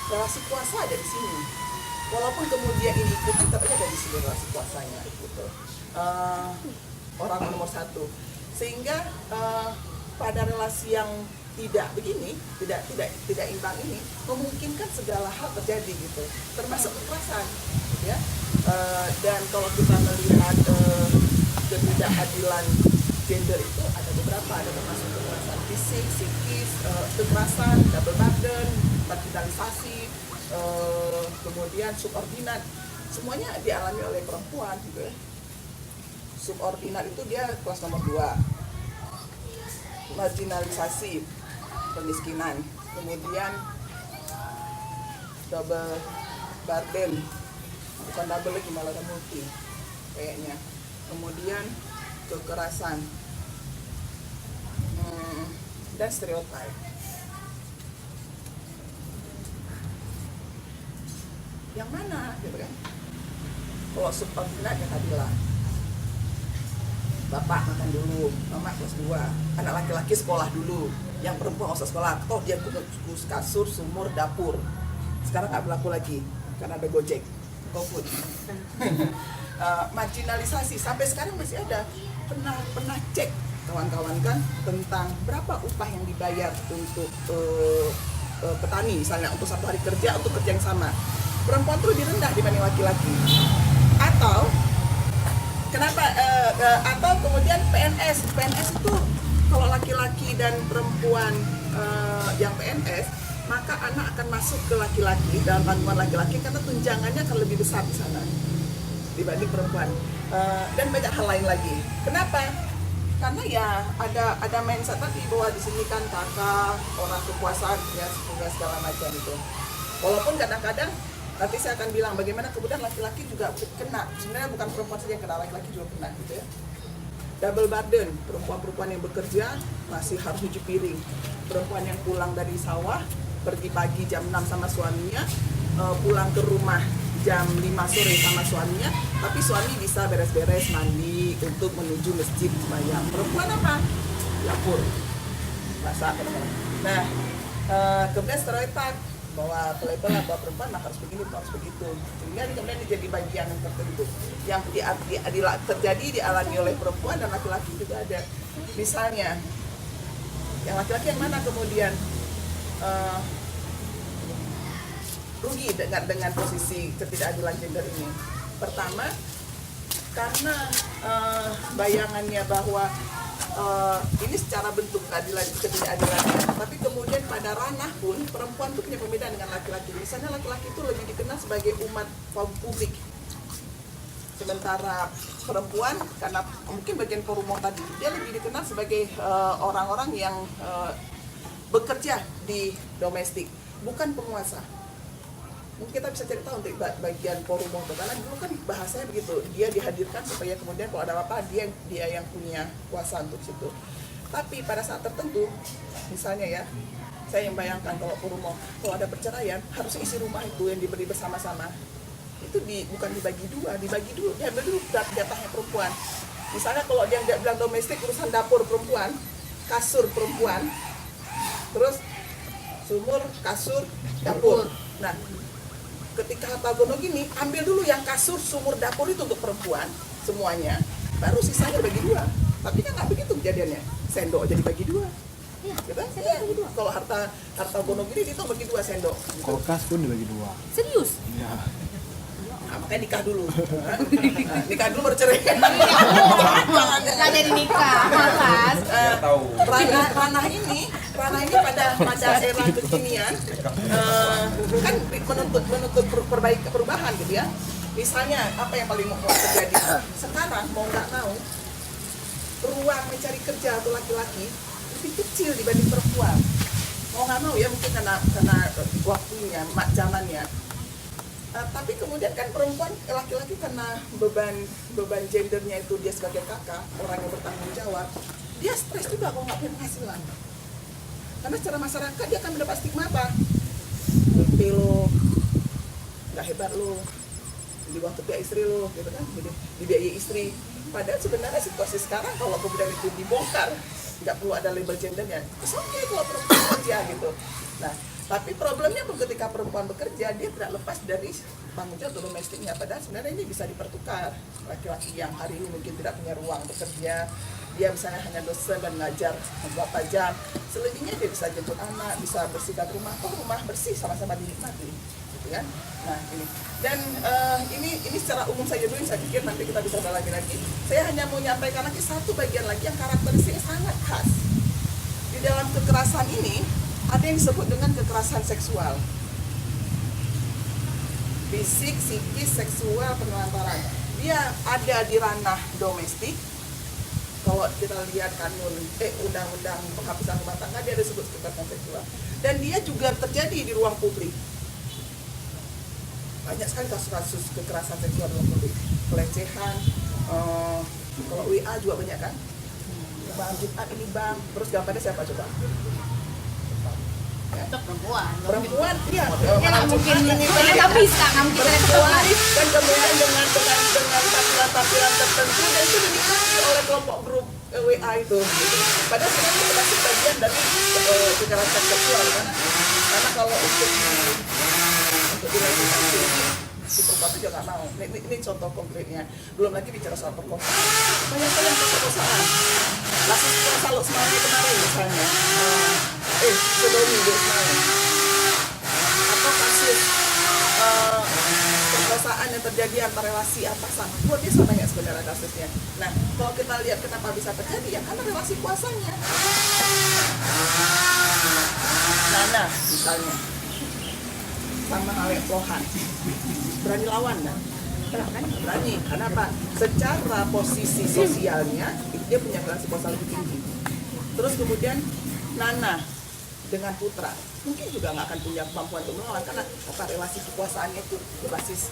Relasi kuasa ada di sini. Walaupun kemudian ini ikutin, tapi ada di sini relasi kuasanya gitu. Orang nomor satu. Sehingga pada relasi yang tidak begini, tidak imbang ini, memungkinkan segala hal terjadi gitu, termasuk kekerasan, ya. Dan kalau kita melihat ketidakadilan gender itu ada beberapa, ada termasuk kekerasan fisik, psikis, kekerasan, double burden, marginalisasi, kemudian subordinat, semuanya dialami oleh perempuan gitu ya. Subordinat itu dia kelas nomor 2, marginalisasi, kemiskinan, kemudian double burden, bukan double lagi malah ada multi kayaknya, kemudian kekerasan dan stereotip. Yang mana gitu kan? Kalau subordinat yang keadilan, bapak makan dulu, mama kelas 2, anak laki-laki sekolah dulu, yang perempuan nggak usah sekolah, toh dia kasur, sumur, dapur. Sekarang nggak berlaku lagi karena ada Gojek, GoFood. Marginalisasi sampai sekarang masih ada. Pernah cek kawan-kawan kan tentang berapa upah yang dibayar untuk petani misalnya untuk 1 hari kerja untuk kerja yang sama. Perempuan tuh lebih rendah dibanding laki-laki. Atau kenapa? Atau kemudian PNS itu kalau laki-laki dan perempuan yang PNS, maka anak akan masuk ke laki-laki dalam tanggungan laki-laki karena tunjangannya akan lebih besar di sana dibanding perempuan. Dan banyak hal lain lagi. Kenapa? Karena ya ada mindset tadi bahwa di sini kan kakak orang kekuasaan ya punya segala macam itu. Walaupun kadang-kadang nanti saya akan bilang bagaimana kemudian laki-laki juga kena. Sebenarnya bukan perempuan saja yang kena, laki-laki juga kena gitu ya. Double burden, perempuan-perempuan yang bekerja masih harus cuci piring. Perempuan yang pulang dari sawah, pergi pagi jam 6 sama suaminya, pulang ke rumah jam 5 sore sama suaminya, tapi suami bisa beres-beres mandi untuk menuju masjid sembahyang. Perempuan apa? Dapur, masak. Nah, kemudian stereotip bahwa pelabelan bahwa perempuan harus begini, harus begitu. Sehingga kemudian jadi bagian yang tertentu yang terjadi dialami oleh perempuan dan laki-laki juga ada. Misalnya, yang laki-laki yang mana kemudian rugi dengan posisi ketidakadilan gender ini. Pertama, karena bayangannya bahwa ini secara bentuk keadilan ketidakadilan, tapi kemudian pada ranah pun perempuan itu punya perbedaan dengan laki-laki. Misalnya laki-laki itu lebih dikenal sebagai umat kaum publik, sementara perempuan karena mungkin bagian forum tadi dia lebih dikenal sebagai orang-orang yang bekerja di domestik, bukan penguasa. Mungkin kita bisa cari tahu untuk bagian forum itu, karena dulu kan bahasanya begitu, dia dihadirkan supaya kemudian kalau ada apa dia yang punya kuasa untuk situ. Tapi pada saat tertentu, misalnya ya, saya yang bayangkan kalau forum kalau ada perceraian harus isi rumah itu yang diberi bersama-sama. Itu bukan dibagi dua, diambil dulu jatahnya perempuan. Misalnya kalau dia bilang domestik, urusan dapur perempuan, kasur perempuan, terus sumur, kasur, dapur. Nah, ketika harta gono gini, ambil dulu yang kasur, sumur, dapur itu untuk perempuan semuanya, baru sisanya bagi dua. Tapi kan nggak begitu kejadiannya, sendok jadi bagi dua. Gitu? Ya, bagi dua. Kalau harta gono gini itu bagi dua sendok. Kulkas pun dibagi 2. Serius? Iya. Nah, makanya nikah dulu. Nikah dulu baru cerai. Nggak jadi nikah, malas. Ranah ini pada era kekinian kan menuntut perubahan gitu ya. Misalnya apa yang paling mau terjadi sekarang, mau nggak mau ruang mencari kerja untuk laki-laki lebih kecil dibanding perempuan. Mau nggak mau ya, mungkin karena waktunya, zamannya. Tapi kemudian kan perempuan, laki-laki karena beban gendernya itu dia sebagai kakak, orang yang bertanggung jawab, dia stres juga kalau nggak punya penghasilan. Karena secara masyarakat dia akan mendapat stigma apa? Mimpi lo, nggak hebat lo, di bawah ketiak istri lo, gitu kan? Jadi dibiayai istri. Padahal sebenarnya situasi sekarang kalau kemudian itu dibongkar, nggak perlu ada label gendernya, it's okay kalau perempuan kerja gitu. Nah, tapi problemnya ketika perempuan bekerja, dia tidak lepas dari tanggung jawab domestiknya. Padahal sebenarnya ini bisa dipertukar. Laki-laki yang hari ini mungkin tidak punya ruang bekerja, dia misalnya hanya dosen dan ngajar beberapa jam, selebihnya dia bisa jemput anak, bisa bersihkan rumah, rumah bersih sama-sama dinikmati, gitu kan? Nah ini, dan ini secara umum saja dulu, saya pikir nanti kita bisa dalami lagi. Saya hanya mau menyampaikan lagi satu bagian lagi yang karakteristiknya sangat khas. Di dalam kekerasan ini ada yang disebut dengan kekerasan seksual, fisik, psikis, seksual, penelantaran. Dia ada di ranah domestik. Kalau kita lihat undang-undang penghapusan rumah tangga, dia ada disebut kekerasan seksual. Dan dia juga terjadi di ruang publik. Banyak sekali kasus-kasus kekerasan seksual di ruang publik, pelecehan. Kalau WA juga banyak kan? Bang Jumat ini bang, terus gambarnya siapa coba? Untuk perempuan. Iya. Nggak mungkin ini. Nggak bisa, nggak mungkin Perempuan dan kemudian dengan tampilan tertentu, dan itu dinikmati oleh kelompok grup WA itu. Padahal sebenarnya itu masih bagian dari kekerasan seksual kan. Karena kalau untuk dilakukan si perempuan itu juga nggak mau. Ini contoh konkretnya. Belum lagi bicara soal perkosaan. Banyak sekali yang perkosaan. Kasus Saluk Semarang kemarin misalnya. Sodomi di Semarang. Atau kasus perkosaan yang terjadi antar relasi atasan. Luar biasa banyak sebenarnya kasusnya. Nah, kalau kita lihat kenapa bisa terjadi, ya karena relasi kuasanya. Nana misalnya, sama Alek Lohan, berani lawan kan? Berani, karena apa? Secara posisi sosialnya, dia punya relasi kuasa lebih tinggi. Terus kemudian Nana dengan Putra, mungkin juga nggak akan punya kemampuan untuk melawan, karena apa, relasi kekuasaannya itu berbasis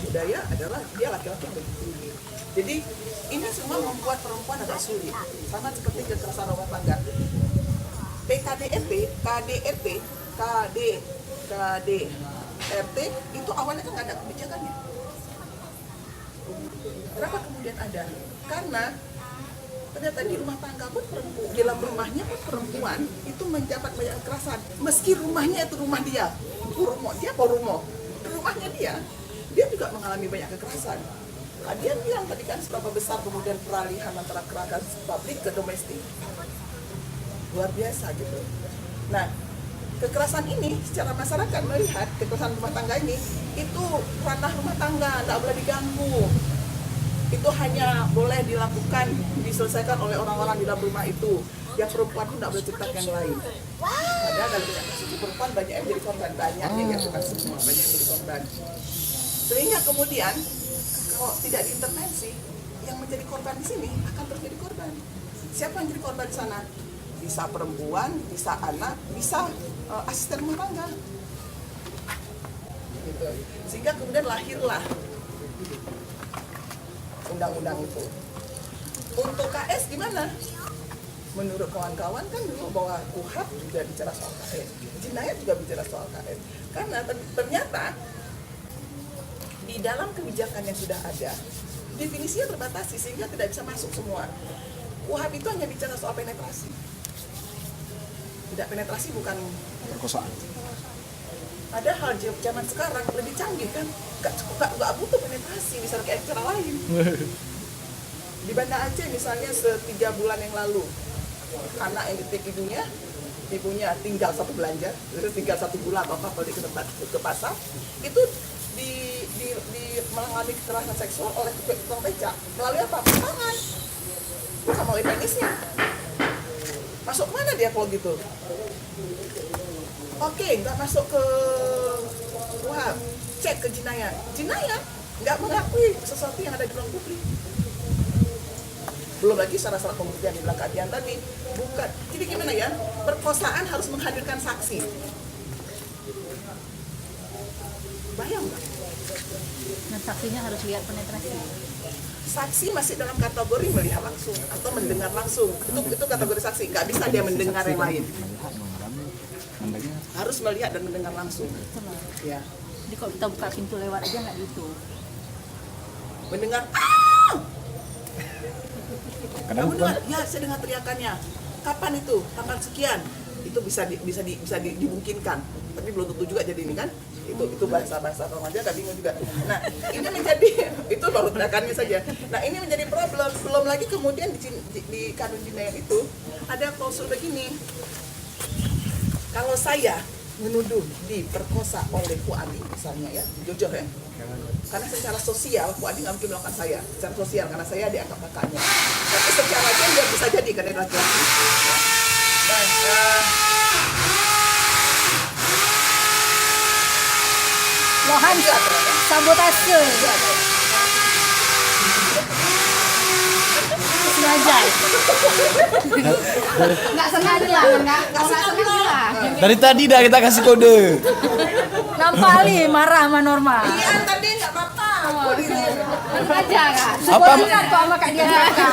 budaya adalah dia laki-laki yang lebih tinggi. Jadi ini semua membuat perempuan agak sulit, sama seperti kekerasan rumah tangga. PKDRT, KDRT, KDRT itu awalnya kan nggak ada kebijakannya. Kenapa kemudian ada? Karena ternyata di rumah tangga pun perempuan, di dalam rumahnya pun perempuan itu mendapat banyak kekerasan. Meski rumahnya itu rumah dia, rumahnya dia juga mengalami banyak kekerasan. Nah, dia bilang tadi kan seberapa besar kemudian peralihan antara kekerasan publik ke domestik. Luar biasa gitu. Nah, kekerasan ini secara masyarakat melihat kekerasan rumah tangga ini itu ranah rumah tangga, tidak boleh diganggu. Itu hanya boleh dilakukan, diselesaikan oleh orang-orang di dalam rumah itu. Yang perempuan pun tidak boleh cerita yang lain. Padahal dalam banyak kasus perempuan banyak yang jadi korban, bukan semua, banyak yang jadi korban. Sehingga kemudian kalau tidak diintervensi, yang menjadi korban di sini akan terjadi korban. Siapa yang jadi korban di sana? Bisa perempuan, bisa anak, bisa asisten rumah tangga. Gitu. Sehingga kemudian lahirlah undang-undang itu. Untuk KS gimana? Menurut kawan-kawan kan dulu bahwa KUHP juga bicara soal KS, Jinayat juga bicara soal KS. Karena ternyata di dalam kebijakan yang sudah ada, definisinya terbatasi sehingga tidak bisa masuk semua. KUHP itu hanya bicara soal penetrasi. Tidak, penetrasi bukan perkosaan. Padahal zaman sekarang lebih canggih kan, nggak butuh penetrasi, bisa kayak cara lain. Di Banda Aceh misalnya 3 bulan yang lalu, anak yang ditik ibunya tinggal satu belanja, terus tinggal 1 bulan atau apa kalau ke pasar, itu mengalami kekerasan seksual oleh tukang becak. Melalui apa? Tangan, bukan melalui penisnya. Masuk mana dia kalau gitu? Oke, nggak masuk ke KUHP, cek ke Jinayat. Jinayat nggak mengakui sesuatu yang ada di ruang publik. Belum lagi syarat-syarat pembuktian di belakang Adian tadi. Bukan. Jadi gimana ya? Perkosaan harus menghadirkan saksi. Bayang nggak? Dan saksinya harus lihat penetrasi. Saksi masih dalam kategori melihat langsung atau mendengar langsung. Itu kategori saksi. Nggak bisa dia mendengar yang lain. Harus melihat dan mendengar langsung. Ya. Jadi kalau kita buka pintu lewat aja nggak gitu. Mendengar Kadang Kamu bukan. dengar, ya saya dengar teriakannya. Kapan itu? Tanggal sekian. Itu bisa dimungkinkan. Tapi belum tentu juga jadi ini kan. Itu bahasa remaja agak bingung juga. Nah, ini menjadi itu baru teriakannya saja. Nah, ini menjadi problem. Belum lagi kemudian di kanun jinayah itu ada klausul begini. Kalau saya menuduh diperkosa oleh Bu Adi misalnya ya, jujur ya. Karena secara sosial Bu Adi nggak mungkin melakukan saya. Secara sosial karena saya dianggap kakaknya. Tapi secara gender bisa jadi karena dia laki-laki. Lohan sabotase. Sengaja. Nggak sengaja lah, nggak sengaja lah. Dari tadi dah kita kasih kode. Nampali marah sama Norma. Iya tadi nggak apa-apa. Sengaja kan? Apa? Subordinat kok sama Kak Dian Raka.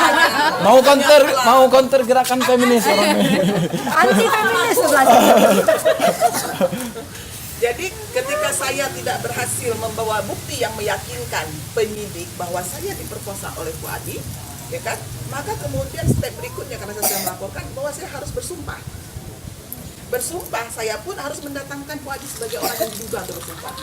Mau counter gerakan feminis orangnya. Anti feminis sebelah. Jadi ketika saya tidak berhasil membawa bukti yang meyakinkan penyidik bahwa saya diperkosa oleh Bu Adi, ya kan? Maka kemudian step berikutnya karena saya sudah melaporkan bahwa saya harus bersumpah. Bersumpah, saya pun harus mendatangkan Bu Adi sebagai orang yang diduga untuk bersumpah.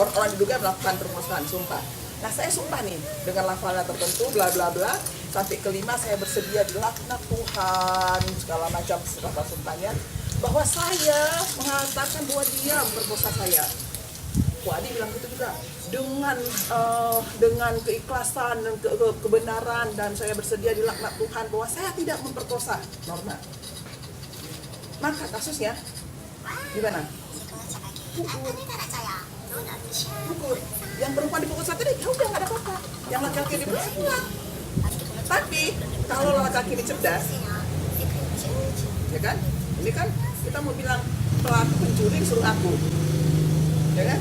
Orang diduga melakukan perkosaan, sumpah. Nah saya sumpah nih dengan lafalnya tertentu, bla bla bla. Sampai kelima saya bersedia dilaknat Tuhan segala macam kata sumpahnya bahwa saya mengatakan bahwa dia memperkosa saya. Bu Adi bilang gitu juga dengan keikhlasan dan kebenaran dan saya bersedia dilaknat Tuhan bahwa saya tidak memperkosa Norma. Maka kasusnya gimana? Pukul. Yang perempuan diperkosa tadi ya udah nggak ada apa-apa. Yang laki-laki diperkosa pulang. Tapi kalau laki-laki ini cerdas, ya kan? Ini kan kita mau bilang pelaku pencuri suruh aku, ya kan?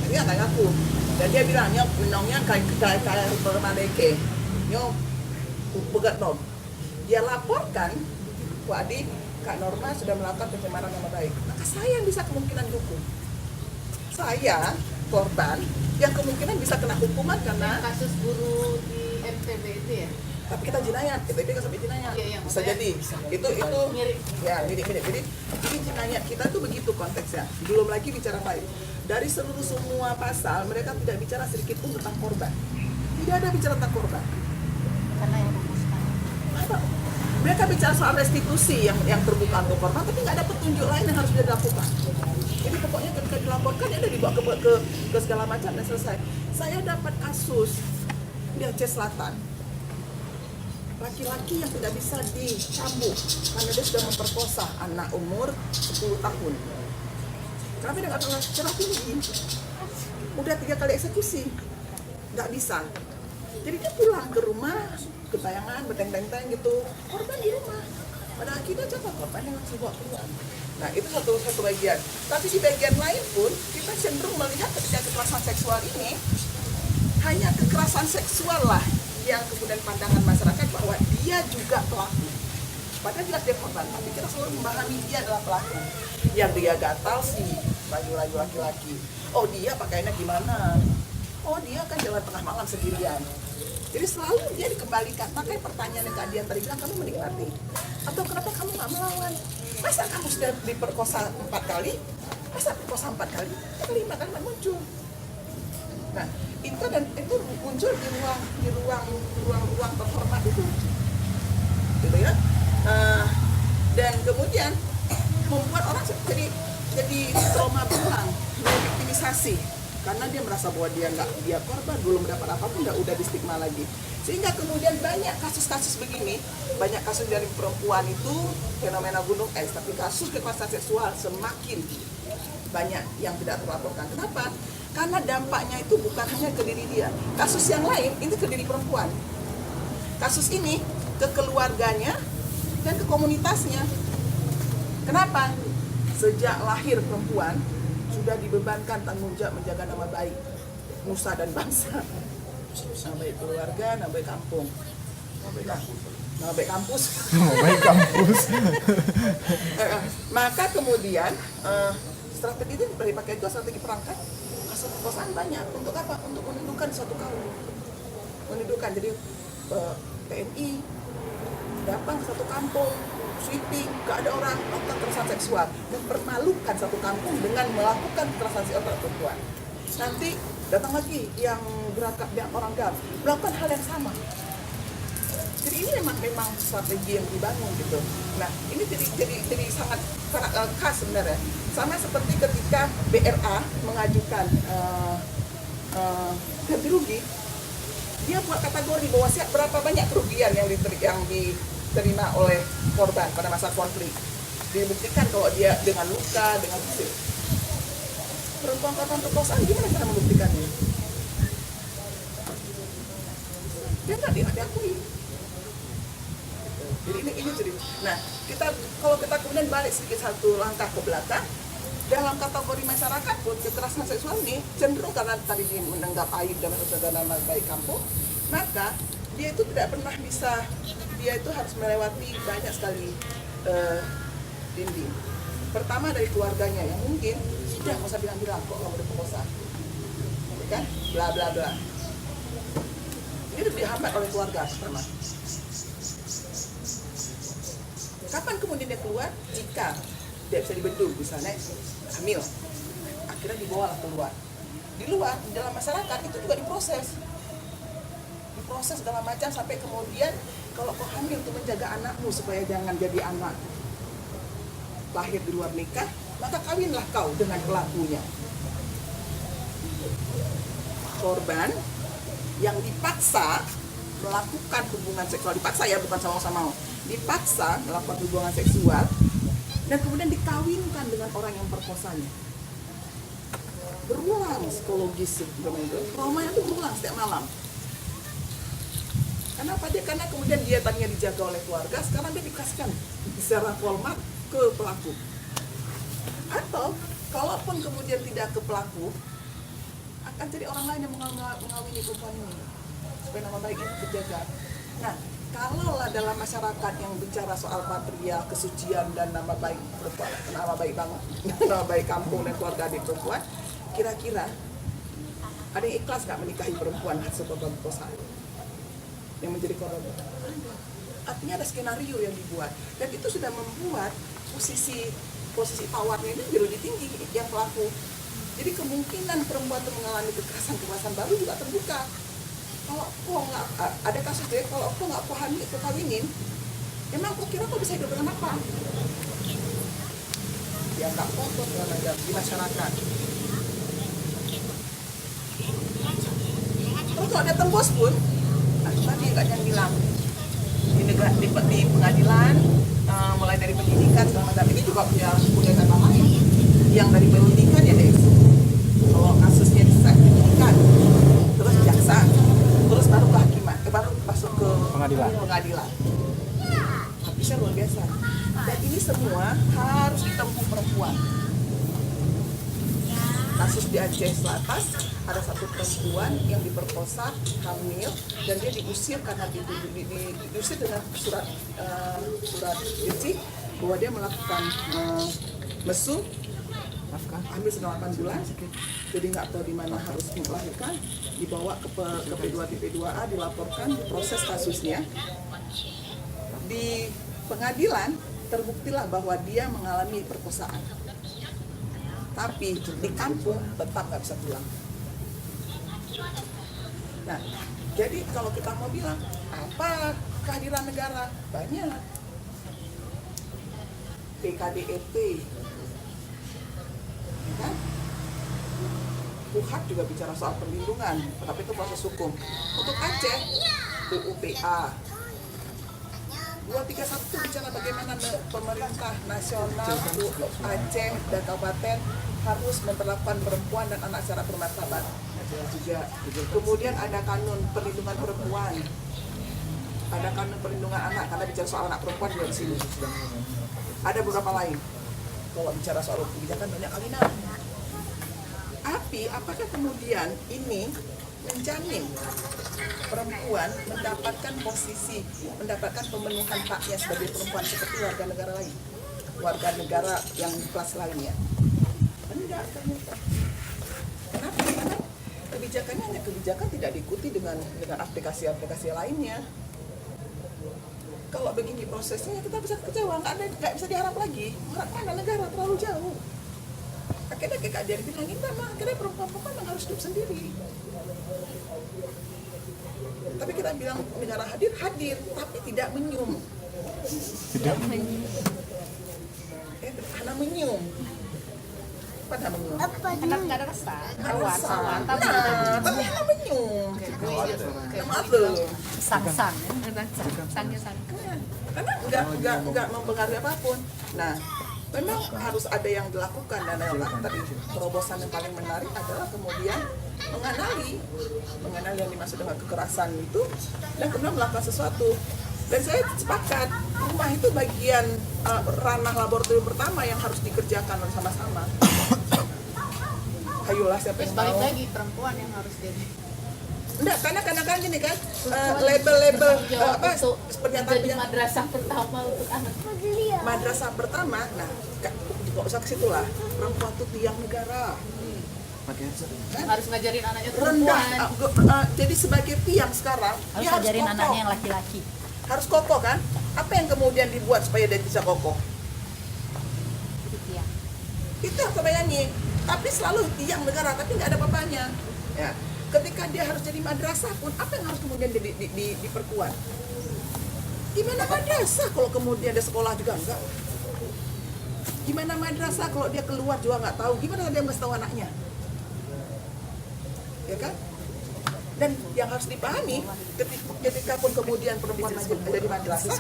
Dia nggak ngaku. Dan dia bilang nyok minongnya kayak permadeke, nyok pegat nom. Dia laporkan, Bu Adi, Kak Norma sudah melakukan pencemaran nama baik. Maka saya yang bisa kemungkinan hukum. Saya korban yang kemungkinan bisa kena hukuman karena Kasus guru di MTB itu ya? tapi kita jinayat, kita nggak sampai jinayat. Iya, Bisa jadi itu Mirip. ya mirip. Jadi ini jinayat kita tuh begitu konteksnya. Belum lagi bicara lain. Dari seluruh semua pasal mereka tidak bicara sedikit pun tentang korban. Tidak ada bicara tentang korban. Karena yang rumuskan. Apa? Mereka bicara soal restitusi yang terbuka untuk korban, tapi nggak ada petunjuk lain yang harus dia lakukan. Jadi pokoknya ketika dilaporkan ya udah dibawa ke segala macam dan selesai. Saya dapat kasus di Aceh Selatan. Laki-laki yang tidak bisa dicambuk karena dia sudah memperkosa anak umur 10 tahun. Kenapa dia nggak tahu cerah tinggi? Udah 3 kali eksekusi, nggak bisa. Jadi dia pulang ke rumah, ketayangan, beteng-teng gitu, korban di rumah. Pada akhirnya coba korban yang langsung bawa keluar. Nah itu satu bagian. Tapi di bagian lain pun kita cenderung melihat ketika kekerasan seksual ini hanya kekerasan seksual lah yang kemudian pandangan masyarakat bahwa dia juga pelaku. Padahal jelas dia korban, tapi kita selalu memahami dia adalah pelaku. Yang dia gatal sih lagi laki-laki. Oh dia pakaiannya gimana? Oh dia kan jalan tengah malam sendirian. Jadi selalu dia dikembalikan. Makanya pertanyaan yang Kak Dian tadi bilang, kamu menikmati? Atau kenapa kamu nggak melawan? Masa kamu sudah diperkosa 4 kali? Masa perkosa 4 kali? Kelima kan muncul. Nah, itu muncul di ruang terhormat itu, gitu ya. Dan kemudian membuat orang jadi trauma berulang, victimisasi, karena dia merasa bahwa dia korban, belum dapat apapun, udah di stigma lagi. Sehingga kemudian banyak kasus-kasus begini, banyak kasus dari perempuan itu fenomena gunung es, tapi kasus kekerasan seksual semakin banyak yang tidak terlaporkan. Kenapa? Karena dampaknya itu bukan hanya ke diri dia. Kasus yang lain ini ke diri perempuan. Kasus ini ke keluarganya dan ke komunitasnya. Kenapa? Sejak lahir perempuan sudah dibebankan tanggung jawab menjaga nama baik nusa dan bangsa. Nama baik keluarga, nama baik kampung. Nama baik kampus. Maka kemudian strategi itu dipakai itu strategi perangkat. Kasus perkosaan banyak untuk apa? Untuk menundukkan suatu kaum, menundukkan. Jadi TNI datang ke satu kampung, sweeping, gak ada orang, melakukan kekerasan seksual, mempermalukan satu kampung dengan melakukan kekerasan seksual terhadap perempuan. Nanti datang lagi yang gerakan yang orang GAM melakukan hal yang sama. Jadi ini memang strategi yang dibangun gitu. Nah ini jadi sangat khas sebenarnya. Sama seperti ketika BRA mengajukan ganti rugi, dia buat kategori bahwa berapa banyak kerugian yang diterima oleh korban pada masa konflik. Dibuktikan kalau dia dengan luka, dengan fisik. Perempuan korban perkosaan gimana cara membuktikannya? Dia nggak diakui. Jadi ini jadi. Nah, kalau kita kemudian balik sedikit satu langkah ke belakang, dalam kategori masyarakat pun kekerasan seksual ini cenderung karena tadi dia menganggap aib dan nama baik kampung, maka dia itu tidak pernah bisa, dia itu harus melewati banyak sekali dinding. Pertama dari keluarganya yang mungkin sudah nggak usah bilang-bilang kok kamu udah perkosa, kan? Bla bla bla. Ini udah dihambat oleh keluarga pertama. Kapan kemudian dia keluar? Jika dia bisa dibendung, misalnya hamil, akhirnya dibawa keluar. Di luar, di dalam masyarakat itu juga diproses segala macam sampai kemudian kalau kau hamil untuk menjaga anakmu supaya jangan jadi anak lahir di luar nikah, maka kawinlah kau dengan pelakunya. Korban yang dipaksa melakukan hubungan seksual, dipaksa ya, bukan sama-sama mau, dipaksa melakukan hubungan seksual dan kemudian dikawinkan dengan orang yang perkosanya. Berulang psikologis sebelum itu, traumanya itu berulang setiap malam. Kenapa dia? Karena kemudian dia tadinya dijaga oleh keluarga, sekarang dia dikasihkan secara formal ke pelaku. Atau kalaupun kemudian tidak ke pelaku, akan jadi orang lain yang mengawini perempuan ini supaya nama baik itu terjaga. Nah, kalaulah dalam masyarakat yang bicara soal patria, kesucian dan nama baik perempuan, nama baik banget, nama baik kampung dan keluarga adik perempuan, kira-kira ada yang ikhlas nggak menikahi perempuan hasil korban perkosaan yang menjadi korban? Artinya ada skenario yang dibuat dan itu sudah membuat posisi tawarnya ini lebih tinggi yang pelaku. Jadi kemungkinan perempuan itu mengalami kekerasan baru juga terbuka. Kalau kau nggak ada kasus deh, kalau kau nggak kawinin, emang kau kira kau bisa hidup dengan apa? Ya nggak kotor di masyarakat. Terus kalau ada tembus pun, tadi nggak yang bilang di pengadilan, mulai dari pendidikan segala macam ini juga punya kata lain. Yang dari pendidikan ya deh, kalau kasusnya di pendidikan, terus jaksa, terus baru kehakiman, baru masuk ke pengadilan. Habisnya luar biasa. Dan ini semua harus ditempuh perempuan. Kasus di Aceh Selatan, ada satu perempuan yang diperkosa, hamil, dan dia diusir karena diusir dengan surat izin bahwa dia melakukan mesum, hamil selama 8 bulan, jadi nggak tahu di mana harus melahirkan, dibawa ke P2A, dilaporkan, diproses kasusnya. Di pengadilan terbuktilah bahwa dia mengalami perkosaan. Tapi di kampung tetap nggak bisa pulang. Nah, jadi kalau kita mau bilang apa kehadiran negara, banyak. PKDRT, kan? PUHAP juga bicara soal perlindungan, tapi itu proses hukum. Untuk Aceh, UUPA 231 bicara bagaimana pemerintah nasional Aceh dan kabupaten harus memperlakukan perempuan dan anak secara bermartabat. Juga. Kemudian ada kanun perlindungan perempuan, ada kanun perlindungan anak karena bicara soal anak perempuan juga di sini. Ada beberapa lain. Kalau bicara soal kebijakan banyak kali nah. Tapi apakah kemudian ini menjamin perempuan mendapatkan posisi, mendapatkan pemenuhan haknya sebagai perempuan seperti warga negara lain, warga negara yang kelas lainnya? Enggak, ternyata. Kenapa? Karena kebijakannya hanya kebijakan tidak diikuti dengan aplikasi-aplikasi lainnya. kalau begini prosesnya kita bisa kecewa, nggak bisa diharap lagi. Harap mana negara terlalu jauh. Akhirnya kayak Kak Dian bilang, ini mah akhirnya perempuan memang harus hidup sendiri. Tapi kita bilang negara hadir, tapi tidak menyum. Tidak. Anak menyum. Apa nama menyum? Karena nggak ada rasa. Sawan. Tapi anak menyum. Nama tuh. Sang-sang. Sangnya sang. Karena nggak mempengaruhi apapun. Nah, memang harus ada yang dilakukan, dan yang tadi terobosan yang paling menarik adalah kemudian mengenali yang dimaksud dengan kekerasan itu, dan kemudian melakukan sesuatu. Dan saya sepakat, rumah itu bagian ranah laboratorium pertama yang harus dikerjakan sama-sama. Ayolah, siapa yang Balik mau? lagi perempuan yang harus jadi Enggak, karena kadang-kadang gini kan, label-label apa untuk pernyataan jadi madrasah pertama untuk anak. madrasah pertama. Nah, nggak usah ke situ lah. Perempuan itu tiang negara. Harus ngajarin anaknya Rendah. perempuan. Jadi sebagai tiang sekarang, Harus dia ajarin kokoh. anaknya yang laki-laki. Harus kokoh kan? Apa yang kemudian dibuat supaya dia bisa kokoh? Itu yang saya nyanyi. Tapi selalu tiang negara, tapi nggak ada apa-apanya. Ya. Ketika dia harus jadi madrasah pun, apa yang harus kemudian diperkuat? Gimana madrasah kalau kemudian dia sekolah juga enggak? Gimana madrasah kalau dia keluar juga nggak tahu? Gimana dia ngasih tahu anaknya? Ya kan? Dan yang harus dipahami, ketika pun kemudian perempuan ada di madrasah,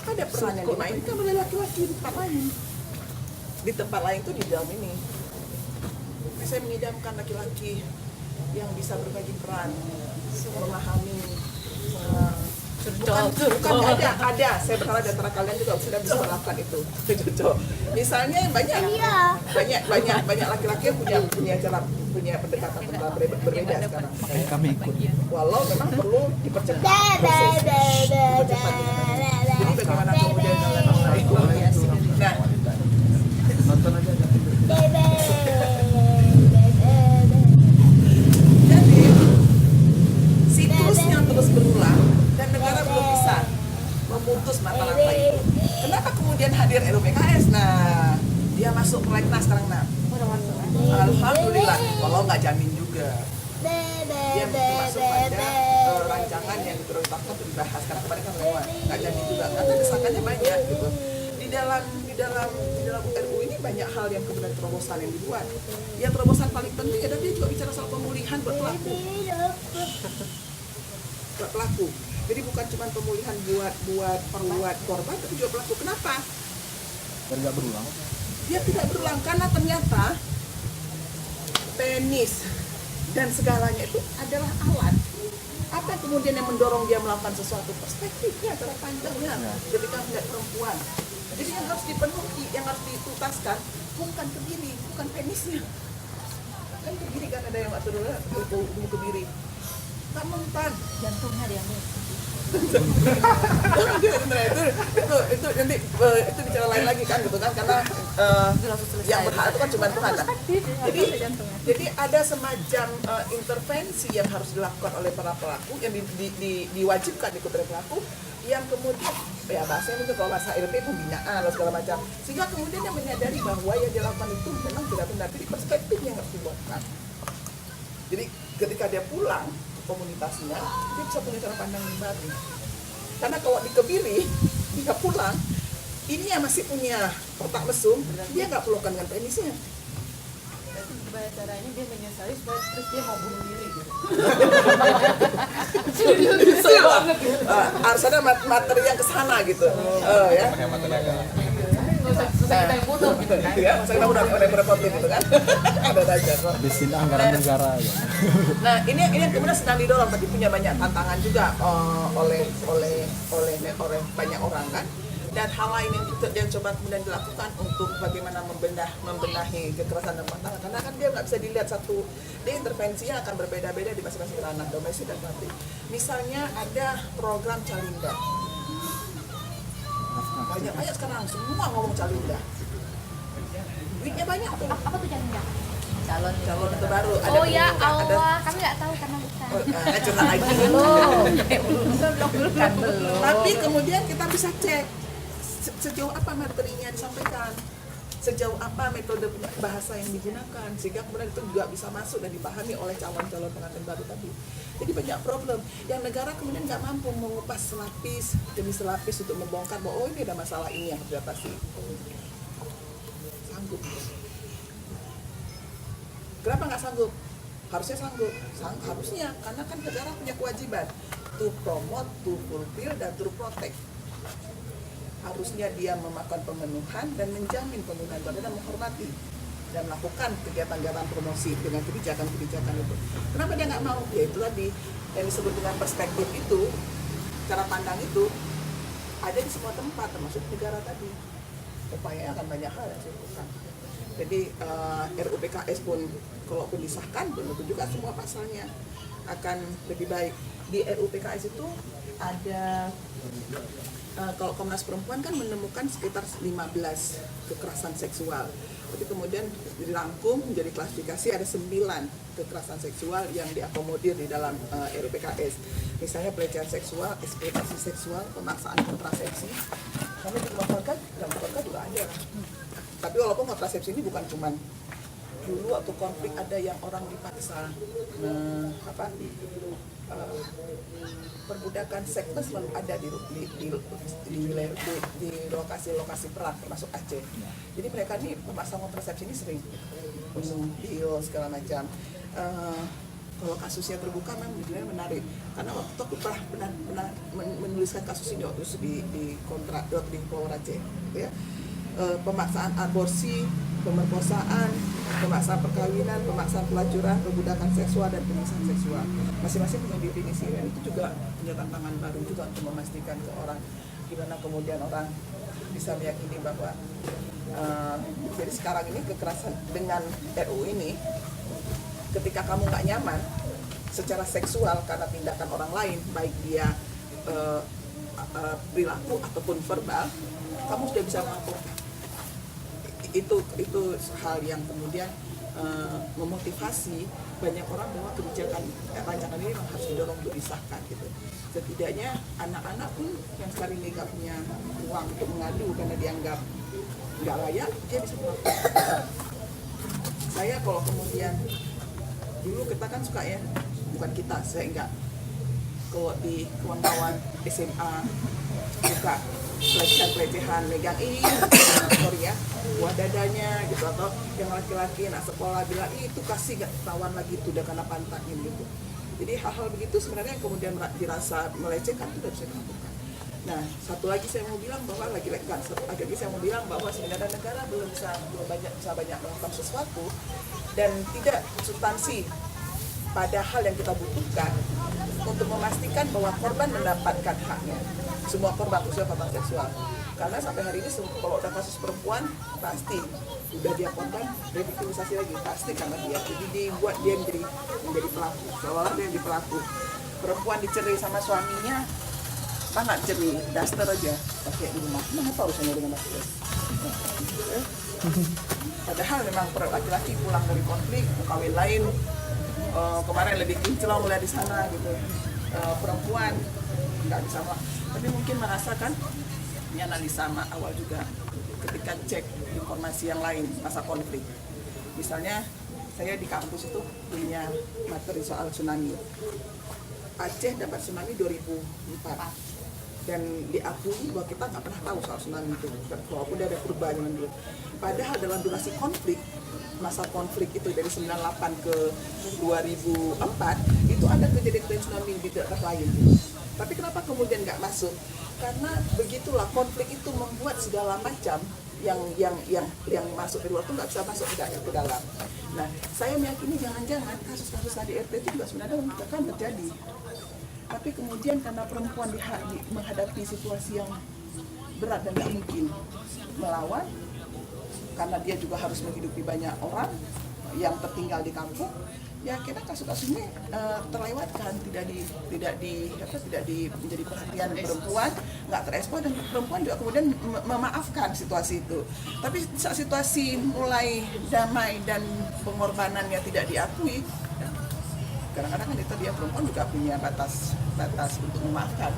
ada peran yang dimainkan oleh laki-laki di tempat lain. Di tempat lain itu di dalam ini. Saya mengidamkan laki-laki yang bisa berbagi peran, memahami, bukan ada. Saya berharap di antara kalian juga sudah bisa melakukan itu. Misalnya banyak laki-laki yang punya pendekatan berbeda sekarang. Makanya kami ikut. Walau memang perlu dipercepat proses. Jadi bagaimana kemudian kalian mulai? Nah, Nonton aja. jadi siklusnya terus berulang dan negara belum bisa memutus mata rantai itu. Kenapa kemudian hadir RUPKS? Nah, dia masuk prolegnas sekarang. Nah, alhamdulillah, kalau nggak jamin juga. Dia masuk pada rancangan yang diprioritaskan untuk dibahas, karena kemarin kan lewat, nggak jamin juga karena desakannya banyak gitu. Di dalam RUU ini banyak hal yang kemudian terobosan yang dibuat. Yang terobosan paling penting adalah dia juga bicara soal pemulihan buat pelaku. Jadi bukan cuma pemulihan buat korban, tapi juga pelaku. Kenapa? Biar nggak berulang. Dia tidak berulang karena ternyata penis dan segalanya itu adalah alat. Apa yang kemudian yang mendorong dia melakukan sesuatu? Perspektifnya, cara pandangnya ketika melihat perempuan. Jadi yang harus dipenuhi, yang harus dituntaskan bukan kebiri, bukan penisnya. Kan kebiri kan ada yang waktu dulu kebiri. Tak mempan. Jantungnya diambil. itu nanti itu bicara lain lagi kan gitu kan, karena yang berhak itu kan cuma Tuhan lah. Jadi ada semacam intervensi yang harus dilakukan oleh para pelaku, yang diwajibkan ikut oleh pelaku, yang kemudian ya bahasanya mungkin kalau bahasa RP pembinaan atau segala macam, sehingga kemudian yang menyadari bahwa yang dilakukan itu memang tidak benar. Jadi perspektifnya harus dibuatkan. Jadi ketika dia pulang ke komunitasnya, dia bisa punya cara pandang yang baru. Karena kalau dikebiri, dia pulang, ini yang masih punya otak mesum, dia nggak perlukan dengan penisnya. Gimana caranya dia menyesali supaya terus dia mau bunuh diri gitu. Harus ada materi yang kesana gitu. Ya. Kita yang bunuh gitu kan. Ya, saya udah merepotin gitu kan. Ada aja. Habisin anggaran negara ya. Nah, ini yang kemudian sedang didorong, tapi punya banyak tantangan juga oleh banyak orang kan. Dan hal lain yang coba kemudian dilakukan untuk bagaimana membenahi kekerasan dalam rumah tangga, karena kan dia nggak bisa dilihat satu, dia intervensinya akan berbeda-beda di masing-masing ranah domestik dan praktik. Misalnya ada program Calinda, banyak sekarang semua ngomong Calinda, duitnya banyak tuh. Apa tuh jangan? calon terbaru. Ada Oh ya pengumuman, ada Allah, kami nggak tahu karena bukan. curhat lagi. belum. Tapi kemudian kita bisa cek sejauh apa materinya disampaikan, sejauh apa metode bahasa yang digunakan, sehingga kemudian itu juga bisa masuk dan dipahami oleh calon-calon pengantin baru tadi. Jadi banyak problem yang negara kemudian nggak mampu mengupas selapis demi selapis untuk membongkar bahwa oh ini ada masalah ini yang harus diatasi. Sanggup. Kenapa nggak sanggup? Harusnya sanggup. Harusnya, karena kan negara punya kewajiban to promote, to fulfill, dan to protect. Harusnya dia memakan pemenuhan dan menjamin pemenuhan dan menghormati dan melakukan kegiatan-kegiatan promosi dengan kebijakan-kebijakan itu. Kenapa dia nggak mau? Ya itu tadi yang disebut dengan perspektif itu, cara pandang itu ada di semua tempat termasuk negara tadi. Upaya akan banyak hal yang dilakukan. Jadi RUU PKS pun kalaupun disahkan belum tentu juga semua pasalnya akan lebih baik. Di RUU PKS itu ada kalau Komnas Perempuan kan menemukan sekitar 15 kekerasan seksual. Tapi kemudian dirangkum menjadi klasifikasi ada 9 kekerasan seksual yang diakomodir di dalam RUU PKS. Misalnya pelecehan seksual, eksploitasi seksual, pemaksaan kontrasepsi. Karena di dalam keluarga juga ada. Tapi walaupun kontrasepsi ini bukan cuma dulu waktu konflik ada yang orang dipaksa perbudakan seks selalu ada di wilayah di lokasi perang termasuk Aceh. Jadi mereka ini memasang kontrasepsi ini sering pil segala macam. Kalau kasusnya terbuka memang judulnya menarik karena waktu itu aku pernah menuliskan kasus ini waktu itu di Polres Aceh, gitu ya. Pemaksaan aborsi, pemerkosaan, pemaksaan perkawinan, pemaksaan pelacuran, perbudakan seksual, dan penyiksaan seksual. Masing-masing punya definisi dan itu juga punya tantangan baru juga untuk memastikan ke orang gimana kemudian orang bisa meyakini bahwa jadi sekarang ini kekerasan dengan RUU ini ketika kamu nggak nyaman secara seksual karena tindakan orang lain baik dia perilaku ataupun verbal, kamu sudah bisa melaporkan. Itu hal yang kemudian memotivasi banyak orang bahwa kebijakan rancangan ini memang harus didorong untuk disahkan gitu. Setidaknya anak-anak pun yang sekarang ini nggak punya uang untuk mengadu karena dianggap nggak layak, dia bisa melakukan. Saya kalau kemudian dulu kita kan suka ya, bukan kita, saya enggak. Kalau di kawan-kawan SMA suka pelecehan megang ini sorry ya buah dadanya gitu, atau yang laki-laki anak sekolah bilang itu kasih gak tawan lagi itu udah karena pantatnya gitu. Jadi hal-hal begitu sebenarnya yang kemudian dirasa melecehkan itu tidak bisa dilakukan. Nah, satu lagi saya mau bilang bahwa sebenarnya negara belum banyak melakukan sesuatu dan tidak substansi pada hal yang kita butuhkan untuk memastikan bahwa korban mendapatkan haknya. Semua korban, khususnya korban seksual. Karena sampai hari ini kalau ada kasus perempuan pasti udah dia korban, reviktimisasi lagi pasti karena dia. Jadi dibuat dia menjadi pelaku. Seolah dia menjadi pelaku. Perempuan dicerai sama suaminya, mana cerai daster aja pakai di rumah. Nah, apa urusannya dengan daster? Padahal memang laki-laki pulang dari konflik, kawin lain. Kemarin lebih kinclong mulai di sana gitu. Perempuan nggak bisa, tapi mungkin merasakan ini analisa awal juga ketika cek informasi yang lain masa konflik. Misalnya saya di kampus itu punya materi soal tsunami. Aceh dapat tsunami 2004 dan diakui bahwa kita nggak pernah tahu soal tsunami itu walaupun dia ada perubahan zaman dulu. Padahal dalam durasi konflik, masa konflik itu dari 98 ke 2004 itu ada kejadian tsunami di daerah lain. Tapi kenapa kemudian nggak masuk? Karena begitulah konflik itu membuat segala macam yang masuk dari luar itu nggak bisa masuk ke dalam. Nah, saya meyakini jangan-jangan kasus-kasus KDRT itu juga sebenarnya akan terjadi. Tapi kemudian karena perempuan menghadapi situasi yang berat dan nggak mungkin melawan, karena dia juga harus menghidupi banyak orang, yang tertinggal di kampung, ya kita kasus-kasusnya terlewatkan, tidak menjadi perhatian perempuan, nggak terekspos, dan perempuan juga kemudian memaafkan situasi itu. Tapi saat situasi mulai damai dan pengorbanannya tidak diakui, ya, kadang-kadang kan itu dia perempuan juga punya batas untuk memaafkan,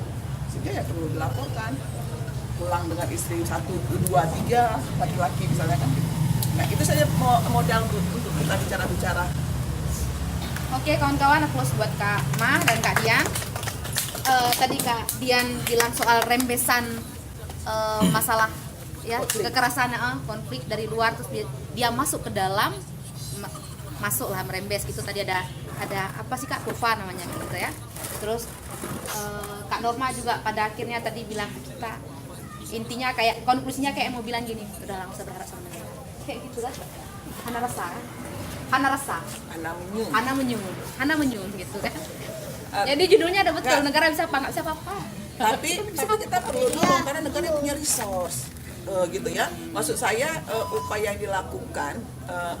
sehingga ya perlu dilaporkan, pulang dengan istri 1, 2, 3 laki-laki misalnya kan. Nah itu saja modal untuk kita bicara-bicara. Oke kawan-kawan, applause buat Kak Ma dan Kak Dian. Tadi Kak Dian bilang soal rembesan masalah ya kekerasan, konflik dari luar, terus dia masuk ke dalam, masuklah merembes gitu. Tadi ada apa sih Kak, Tufa namanya gitu ya. Terus Kak Norma juga pada akhirnya tadi bilang ke kita, intinya kayak konklusinya kayak mau bilang gini, udah nggak usah berharap sama negara kayak gitu kan. Hana menyun gitu kan. Jadi judulnya ada betul, negara bisa apa nggak bisa apa-apa. Tapi kita perlu dorong karena negara punya resource. Gitu ya. Maksud saya upaya yang dilakukan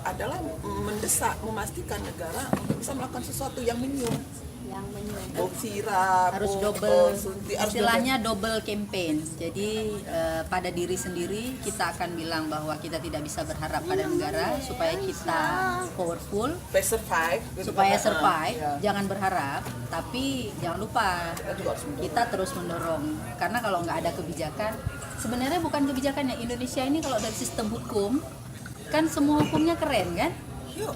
adalah mendesak, memastikan negara untuk bisa melakukan sesuatu yang menyun. Sirap, Harus double, suntik, harus istilahnya double campaign. Jadi pada diri sendiri kita akan bilang bahwa kita tidak bisa berharap pada negara supaya kita powerful, survive, gitu supaya kan. survive. Ya. Jangan berharap, tapi jangan lupa Kita juga harus mendorong. kita terus mendorong. Karena kalau nggak ada kebijakan, sebenarnya bukan kebijakannya. Indonesia ini kalau dari sistem hukum kan semua hukumnya keren kan? Yuk.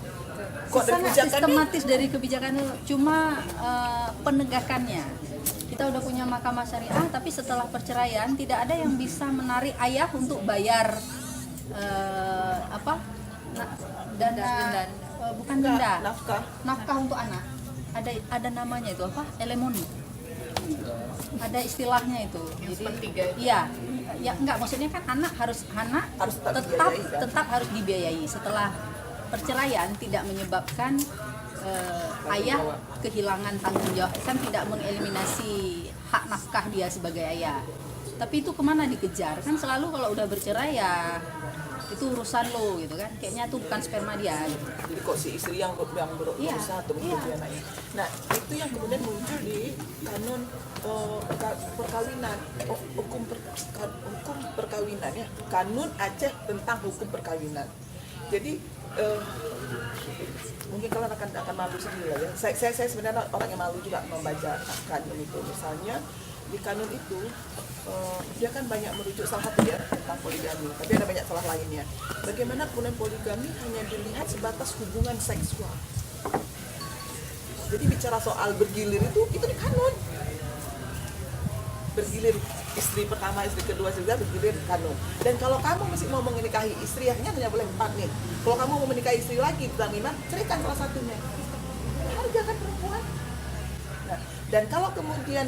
Kok ada Sangat kebijakannya? sistematis dari kebijakannya, cuma penegakannya. Kita udah punya mahkamah syariah, tapi setelah perceraian tidak ada yang bisa menarik ayah untuk bayar dana, bukan denda, nafkah untuk anak. Ada namanya itu apa? Alimony. Ada istilahnya itu. Jadi iya, ya enggak, maksudnya kan anak harus tetap harus dibiayai. Setelah perceraian tidak menyebabkan ayah kehilangan tanggung jawab, kan tidak mengeliminasi hak nafkah dia sebagai ayah. Tapi itu kemana dikejar? Kan selalu kalau udah bercerai ya itu urusan lo gitu kan, kayaknya itu bukan sperma dia gitu. Jadi kok si istri yang berusaha untuk mengikuti anaknya. Nah itu yang kemudian muncul di kanun perkawinan, hukum perkawinan ya, kanun Aceh tentang hukum perkawinan. Jadi mungkin kalian akan malu sendiri lah ya. Saya sebenarnya orang yang malu juga membaca kanun itu. Misalnya di kanun itu dia kan banyak merujuk salah satu ya tentang poligami, tapi ada banyak salah lainnya. Bagaimana kemudian poligami hanya dilihat sebatas hubungan seksual. Jadi bicara soal bergilir itu di kanun. Bergilir istri pertama, istri kedua, istri ketiga bergilir kanun. Dan kalau kamu masih mau menikahi istri, hanya boleh 4 nih. Kalau kamu mau menikahi istri lagi, bidang 5, ceraikan salah satunya. Hargakan perempuan. Nah, dan kalau kemudian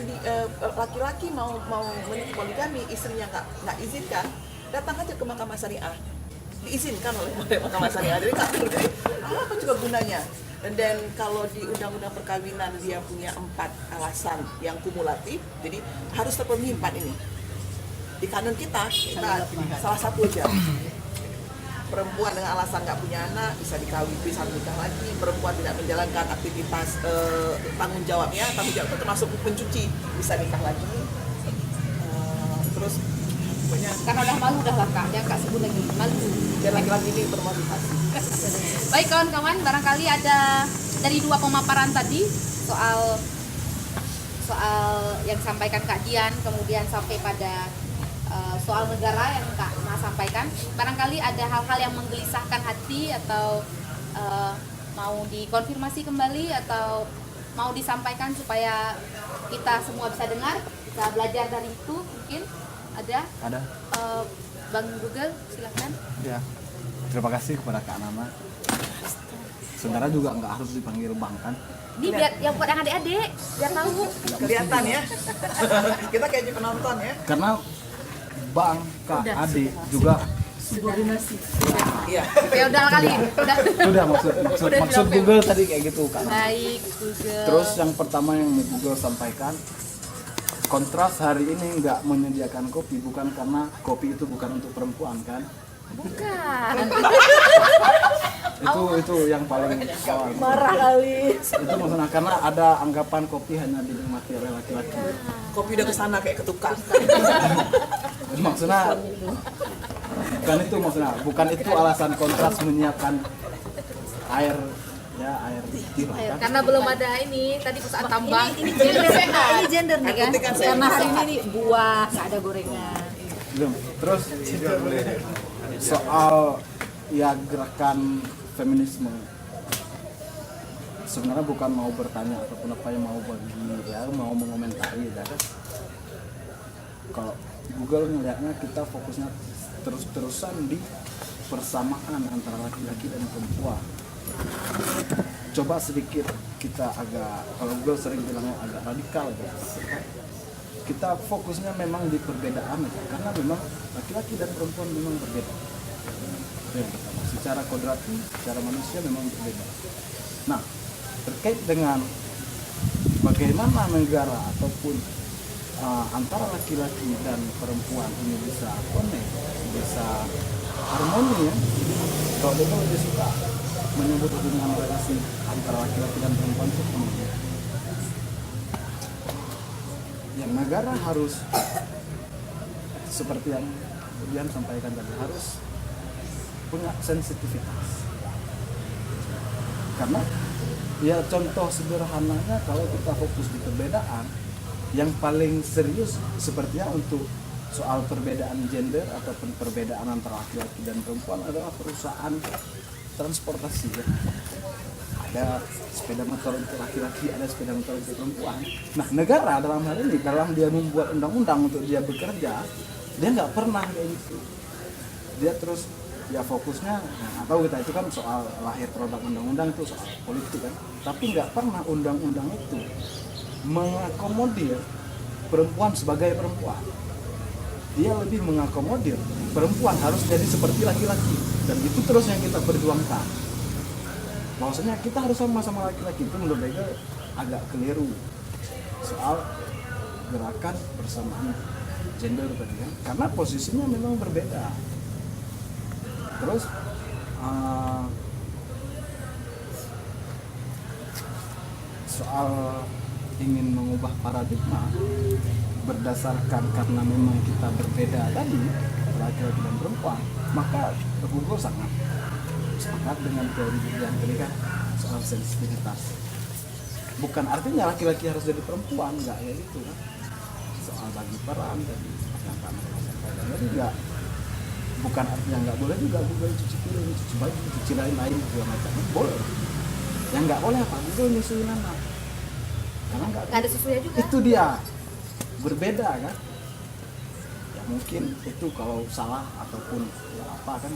laki-laki mau menikah poligami, istrinya nggak izinkan, datang aja ke mahkamah syariah. Diizinkan oleh mahkamah syariah. Jadi nggak perlu. Jadi apa juga gunanya? Dan kalau di undang-undang perkawinan dia punya 4 alasan yang kumulatif, jadi harus terpenuhi 4 ini. Di kanun kita salah satu aja. Perempuan dengan alasan nggak punya anak bisa dikawin, bisa menikah lagi. Perempuan tidak menjalankan aktivitas tanggung jawabnya itu termasuk mencuci, bisa nikah lagi. Terus pokoknya Karena udah malu udah lah Kak, jangan Kak sebut lagi, malu. dan laki-laki ini bermotivasi. Baik kawan-kawan, barangkali ada dari 2 pemaparan tadi soal yang disampaikan Kak Dian, kemudian sampai pada soal negara yang Kak Ma sampaikan. Barangkali ada hal-hal yang menggelisahkan hati atau mau dikonfirmasi kembali atau mau disampaikan supaya kita semua bisa dengar, bisa belajar dari itu mungkin. Ada? Bang Google, silakan. Ya, terima kasih kepada Kak Nama. Saudara juga nggak harus dipanggil Bang kan? Ini biar yang buat yang adik-adik, biar tahu. Kelihatan ya. Kita kayaknya penonton ya. Karena Bang, Kak, Adik juga Iya. Ya udah kali, udah. sudah maksud Google tadi kayak gitu Kak. Baik, Google. Terus yang pertama yang Google sampaikan, kontras hari ini nggak menyediakan kopi bukan karena kopi itu bukan untuk perempuan kan, Bukan. Itu yang paling awal. Marah kali. Itu maksudnya karena ada anggapan kopi hanya dinikmati oleh laki-laki. Kopi udah kesana kayak ketukar. Maksudnya bukan itu alasan kontras menyiapkan air putih lah kan. Karena belum ada ini tadi perusahaan tambang. Ini gender nih kan. Putih kan Karena sehat. hari ini nih buah, nggak ada gorengan. Belum. Terus soal ya gerakan feminisme, sebenarnya bukan mau bertanya ataupun apa yang mau mau mengomentari ya kan. Kalau Google ngelihatnya kita fokusnya terus-terusan di persamaan antara laki-laki dan perempuan. Coba sedikit kita kalau Google sering bilangnya agak radikal ya. Kita fokusnya memang di perbedaan ya, karena memang laki-laki dan perempuan memang berbeda. Itu yang pertama. Secara kodrati, secara manusia memang berbeda. Nah, terkait dengan bagaimana negara ataupun antara laki-laki dan perempuan ini bisa connect, bisa harmoni ya. Kalau dia lebih suka menyebut hubungan relasi antara laki-laki dan perempuan itu harmoni. Yang negara harus seperti yang Dian sampaikan tadi, harus punya sensitivitas. Karena ya contoh sederhananya kalau kita fokus di perbedaan, yang paling serius sepertinya untuk soal perbedaan gender ataupun perbedaan antara laki-laki dan perempuan adalah perusahaan transportasi ya. Ada sepeda motor untuk laki-laki, ada sepeda motor untuk perempuan. Nah, negara dalam hal ini, dalam dia membuat undang-undang untuk dia bekerja, dia nggak pernah kayak gitu. Dia terus ya fokusnya, atau kita itu kan soal lahir produk undang-undang itu soal politik kan, tapi nggak pernah undang-undang itu mengakomodir perempuan sebagai perempuan. Dia lebih mengakomodir perempuan harus jadi seperti laki-laki, dan itu terus yang kita perjuangkan. Maksudnya kita harus sama-sama laki-laki, itu menurut saya agak keliru soal gerakan persamaan gender tadi kan, karena posisinya memang berbeda. Terus soal ingin mengubah paradigma berdasarkan karena memang kita berbeda tadi, laki-laki dan perempuan, maka Google sangat sepakat dengan teori yang tadi kan soal sensitivitas. Bukan artinya laki-laki harus jadi perempuan, enggak ya itu kan. Soal bagi peran tadi yang kami sampaikan tadi enggak, bukan artinya nggak boleh juga Google cuci piring, cuci baju, cuci lain-lain segala macam, boleh. Yang nggak boleh apa? Google nyusuin anak, karena nggak ada susunya juga. Itu dia berbeda kan. Ya mungkin itu kalau salah ataupun apa kan.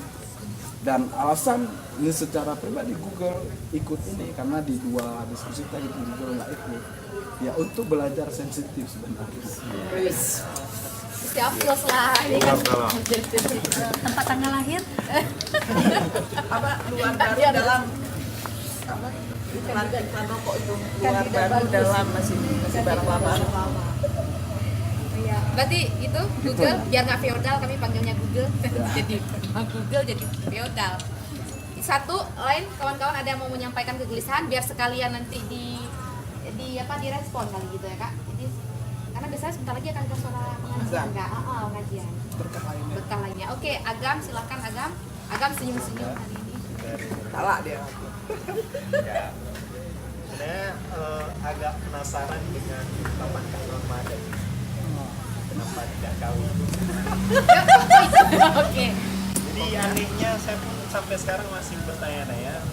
Dan alasan ini secara pribadi Google ikut ini karena di dua diskusi tadi Google nggak ikut, ya untuk belajar sensitif sebenarnya. Siaplos lah ini kan. Tempat tanggal lahir Apa luar baru dalam apa iklan rokok itu luar baru dalam masih barang lama. Berarti itu Google biar nggak feodal kami panggilnya Google. Jadi Google jadi feodal. Satu lain kawan-kawan ada yang mau menyampaikan kegelisahan biar sekalian nanti di direspon kali gitu ya Kak. Jadi karena biasanya sebentar lagi akan ke suara pengajian Kak. Pengajian. Berkah lainnya. Oke, Agam silakan Agam. Agam senyum-senyum hari ini. Kalah dia. Ya, sebenarnya agak penasaran dengan kapan Ramadan. Kenapa tidak kawin? Oke. Jadi anehnya saya pun sampai sekarang masih bertanya-tanya,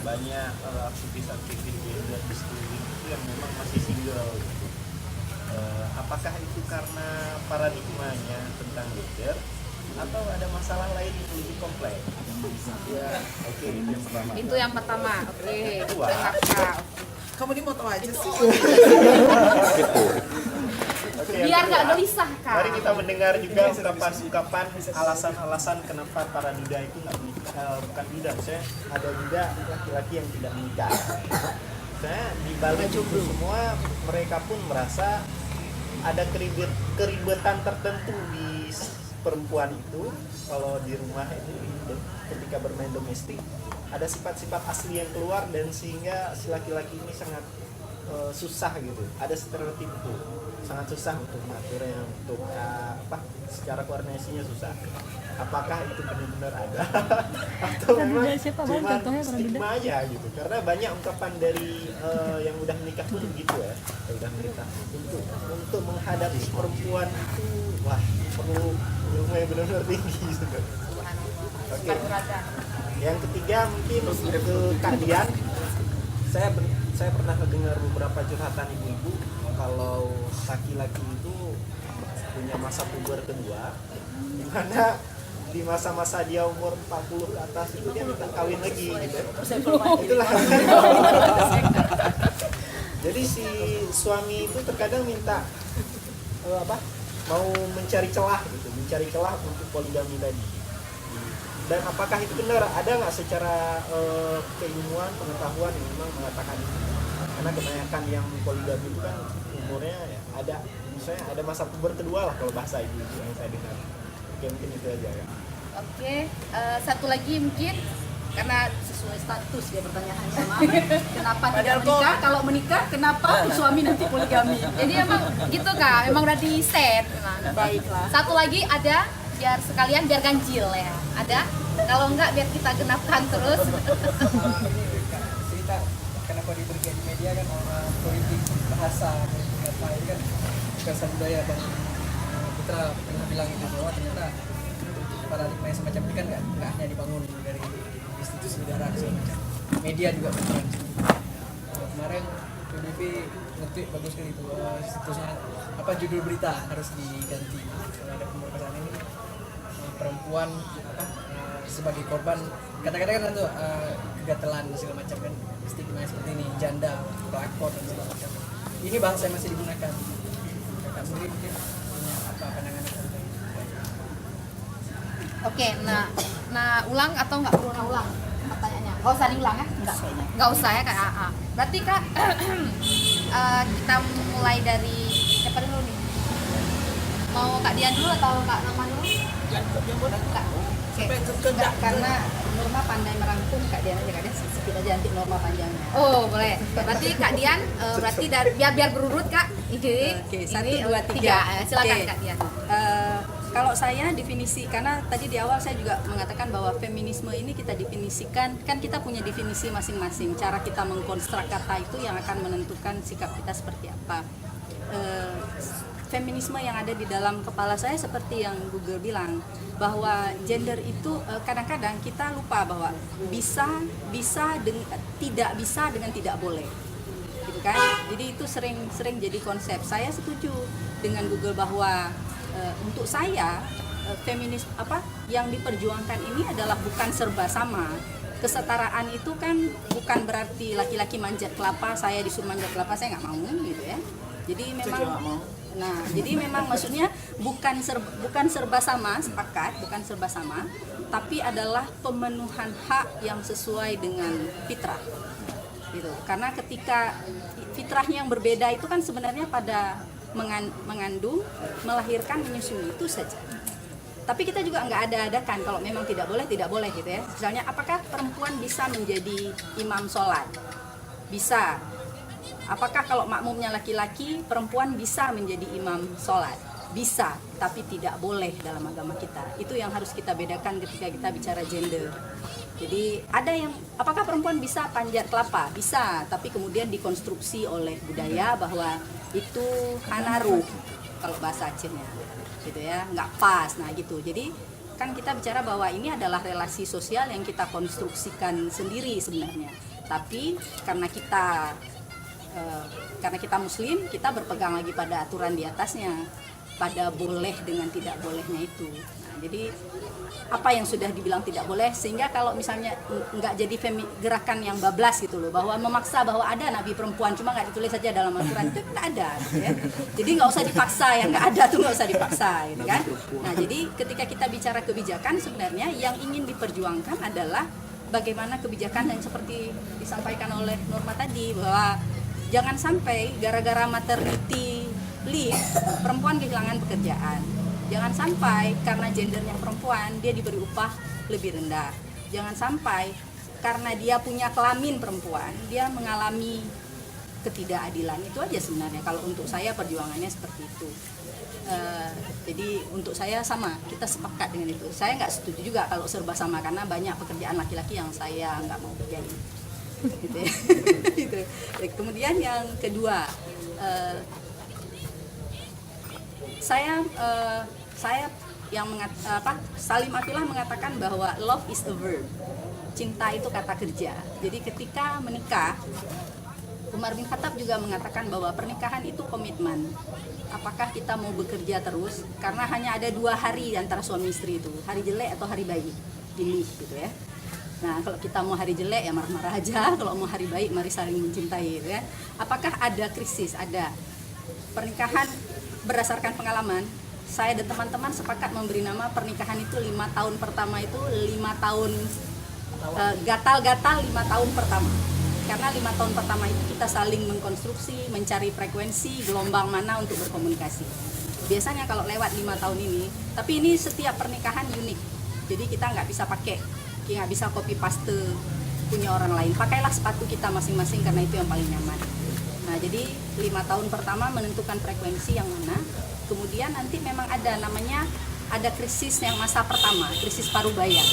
banyak aktivis-aktivis gender di sekeliling itu yang memang masih single. Apakah itu karena paradigmanya tentang gender atau ada masalah lain yang lebih kompleks? Ya, oke, itu yang pertama. Itu yang pertama. Oke. Kedua. Kak. Kamu ini mau tahu aja sih. Oke, Biar yang nggak kedua, gelisah Kak. mari kita mendengar juga ungkapan-ungkapan alasan-alasan kenapa para duda itu nggak menikah, bukan duda, saya ada juga laki-laki yang tidak menikah. Saya di balik itu semua mereka pun merasa ada keributan tertentu di perempuan itu kalau di rumah ini ketika bermain domestik ada sifat-sifat asli yang keluar dan sehingga si laki-laki ini sangat susah gitu. Ada stereotip itu sangat susah untuk mengaturnya, untuk secara koordinasinya susah. Apakah itu benar-benar ada atau memang cuma stigma aja gitu? Karena banyak ungkapan dari yang udah menikah pun begitu ya, udah menikah untuk menghadapi perempuan itu wah perlu ilmu yang benar-benar tinggi gitu. Oke. Yang ketiga mungkin untuk Kak Dian, saya pernah mendengar beberapa curhatan ibu-ibu kalau laki-laki itu punya masa puber kedua, di mana di masa-masa dia umur 40 ke atas itu dia minta kawin lagi gitu. Itulah. Jadi si suami itu terkadang minta mau mencari celah gitu, mencari celah untuk poligami tadi. Dan apakah itu benar? Ada nggak secara keilmuan, pengetahuan yang memang mengatakan itu? Karena kebanyakan yang poligami itu kan umurnya ya ada, misalnya ada masa puber kedua lah kalau bahasa ibu-ibu yang saya dengar. Oke, mungkin itu aja ya. Oke, satu lagi mungkin karena sesuai status dia pertanyaannya, maaf. Kenapa tidak menikah? Kalau menikah, kenapa suami nanti poligami? Jadi emang gitu Kak, emang udah di set. Baiklah. Satu lagi ada biar sekalian biar ganjil ya. Ada? Kalau enggak biar kita genapkan terus. Cerita kenapa diberi di media kan politik bahasa, politik apa ini kan bahasa budaya Bang Putra pernah bilang itu bahwa ternyata paradigma yang semacam ini kan nggak hanya dibangun dari institusi negara segala macam, media juga berperan. Kemarin PBB nge-tweet bagus sekali itu situsnya judul berita harus diganti kalau ada pemerkosaan ini perempuan sebagai korban kata-kata kan tuh kegatelan segala macam kan, stigma seperti ini, janda, pelakor dan segala macam. Ini bahasa yang masih digunakan. Kakak Suri mungkin punya apa pandangan itu? Oke, nah ulang atau nggak perlu ulang pertanyaannya? Nggak usah diulang ya? Nggak usah ya Kak AA. Berarti Kak kita mulai dari siapa dulu nih? Mau Kak Dian dulu atau Kak Nama dulu? Kak. Oke. Karena Norma pandai merangkum, Kak Dian aja, Kak Dian sedikit aja nanti Norma panjangnya. Oh boleh. Berarti Kak Dian, berarti biar berurut Kak. Oke, 1, 2, 3. Silakan Oke. Kak Dian. Kalau saya definisi, karena tadi di awal saya juga mengatakan bahwa feminisme ini kita definisikan, kan kita punya definisi masing-masing. Cara kita mengkonstruk kata itu yang akan menentukan sikap kita seperti apa. Feminisme yang ada di dalam kepala saya seperti yang Google bilang, bahwa gender itu kadang-kadang kita lupa bahwa tidak bisa dengan tidak boleh, gitu kan? Jadi itu sering jadi konsep. Saya setuju dengan Google bahwa untuk saya feminis yang diperjuangkan ini adalah bukan serba sama. Kesetaraan itu kan bukan berarti laki-laki manjat kelapa, saya disuruh manjat kelapa, saya nggak mau gitu ya. Jadi memang maksudnya bukan serba sama, sepakat, bukan serba sama, tapi adalah pemenuhan hak yang sesuai dengan fitrah. Gitu. Karena ketika fitrahnya yang berbeda itu kan sebenarnya pada mengandung, melahirkan, menyusui itu saja. Tapi kita juga nggak ada-adakan kalau memang tidak boleh gitu ya. Misalnya apakah perempuan bisa menjadi imam sholat? Bisa. Apakah kalau makmumnya laki-laki, perempuan bisa menjadi imam sholat? Bisa, tapi tidak boleh dalam agama kita. Itu yang harus kita bedakan ketika kita bicara gender. Jadi ada yang, apakah perempuan bisa panjat kelapa? Bisa, tapi kemudian dikonstruksi oleh budaya bahwa itu hanaru kalau bahasa Acehnya, gitu ya, nggak pas, nah gitu. Jadi kan kita bicara bahwa ini adalah relasi sosial yang kita konstruksikan sendiri sebenarnya. Tapi karena kita Muslim, kita berpegang lagi pada aturan di atasnya, pada boleh dengan tidak bolehnya itu. Nah, jadi apa yang sudah dibilang tidak boleh, sehingga kalau misalnya nggak jadi gerakan yang bablas gitu loh, bahwa memaksa bahwa ada nabi perempuan cuma nggak ditulis saja dalam Al-Quran, itu nggak ada gitu ya. Jadi nggak usah dipaksa, yang nggak ada tuh nggak usah dipaksa gitu kan. Nah jadi ketika kita bicara kebijakan, sebenarnya yang ingin diperjuangkan adalah bagaimana kebijakan yang seperti disampaikan oleh Norma tadi, bahwa jangan sampai gara-gara maternity leave perempuan kehilangan pekerjaan. Jangan sampai karena gendernya perempuan dia diberi upah lebih rendah. Jangan sampai karena dia punya kelamin perempuan dia mengalami ketidakadilan. Itu aja sebenarnya kalau untuk saya perjuangannya seperti itu. Jadi untuk saya sama, kita sepakat dengan itu. Saya nggak setuju juga kalau serba sama karena banyak pekerjaan laki-laki yang saya nggak mau kerjain. Gitu ya. Gitu. Kemudian yang kedua, saya yang Salim Attillah mengatakan bahwa love is a verb, cinta itu kata kerja. Jadi ketika menikah, Umar bin Khattab juga mengatakan bahwa pernikahan itu komitmen. Apakah kita mau bekerja terus? Karena hanya ada 2 hari antara suami istri itu, hari jelek atau hari baik, pilih gitu ya. Nah kalau kita mau hari jelek ya marah-marah aja, kalau mau hari baik mari saling mencintai gitu ya. Apakah ada krisis? Ada. Pernikahan berdasarkan pengalaman, saya dan teman-teman sepakat memberi nama pernikahan itu 5 tahun pertama itu 5 tahun gatal-gatal 5 tahun pertama. Karena 5 tahun pertama itu kita saling mengkonstruksi, mencari frekuensi, gelombang mana untuk berkomunikasi. Biasanya kalau lewat 5 tahun ini, tapi ini setiap pernikahan unik. Jadi kita nggak bisa pakai, nggak bisa copy paste punya orang lain. Pakailah sepatu kita masing-masing karena itu yang paling nyaman. Nah jadi 5 tahun pertama menentukan frekuensi yang mana. Kemudian nanti memang ada krisis yang masa pertama, krisis parubaya.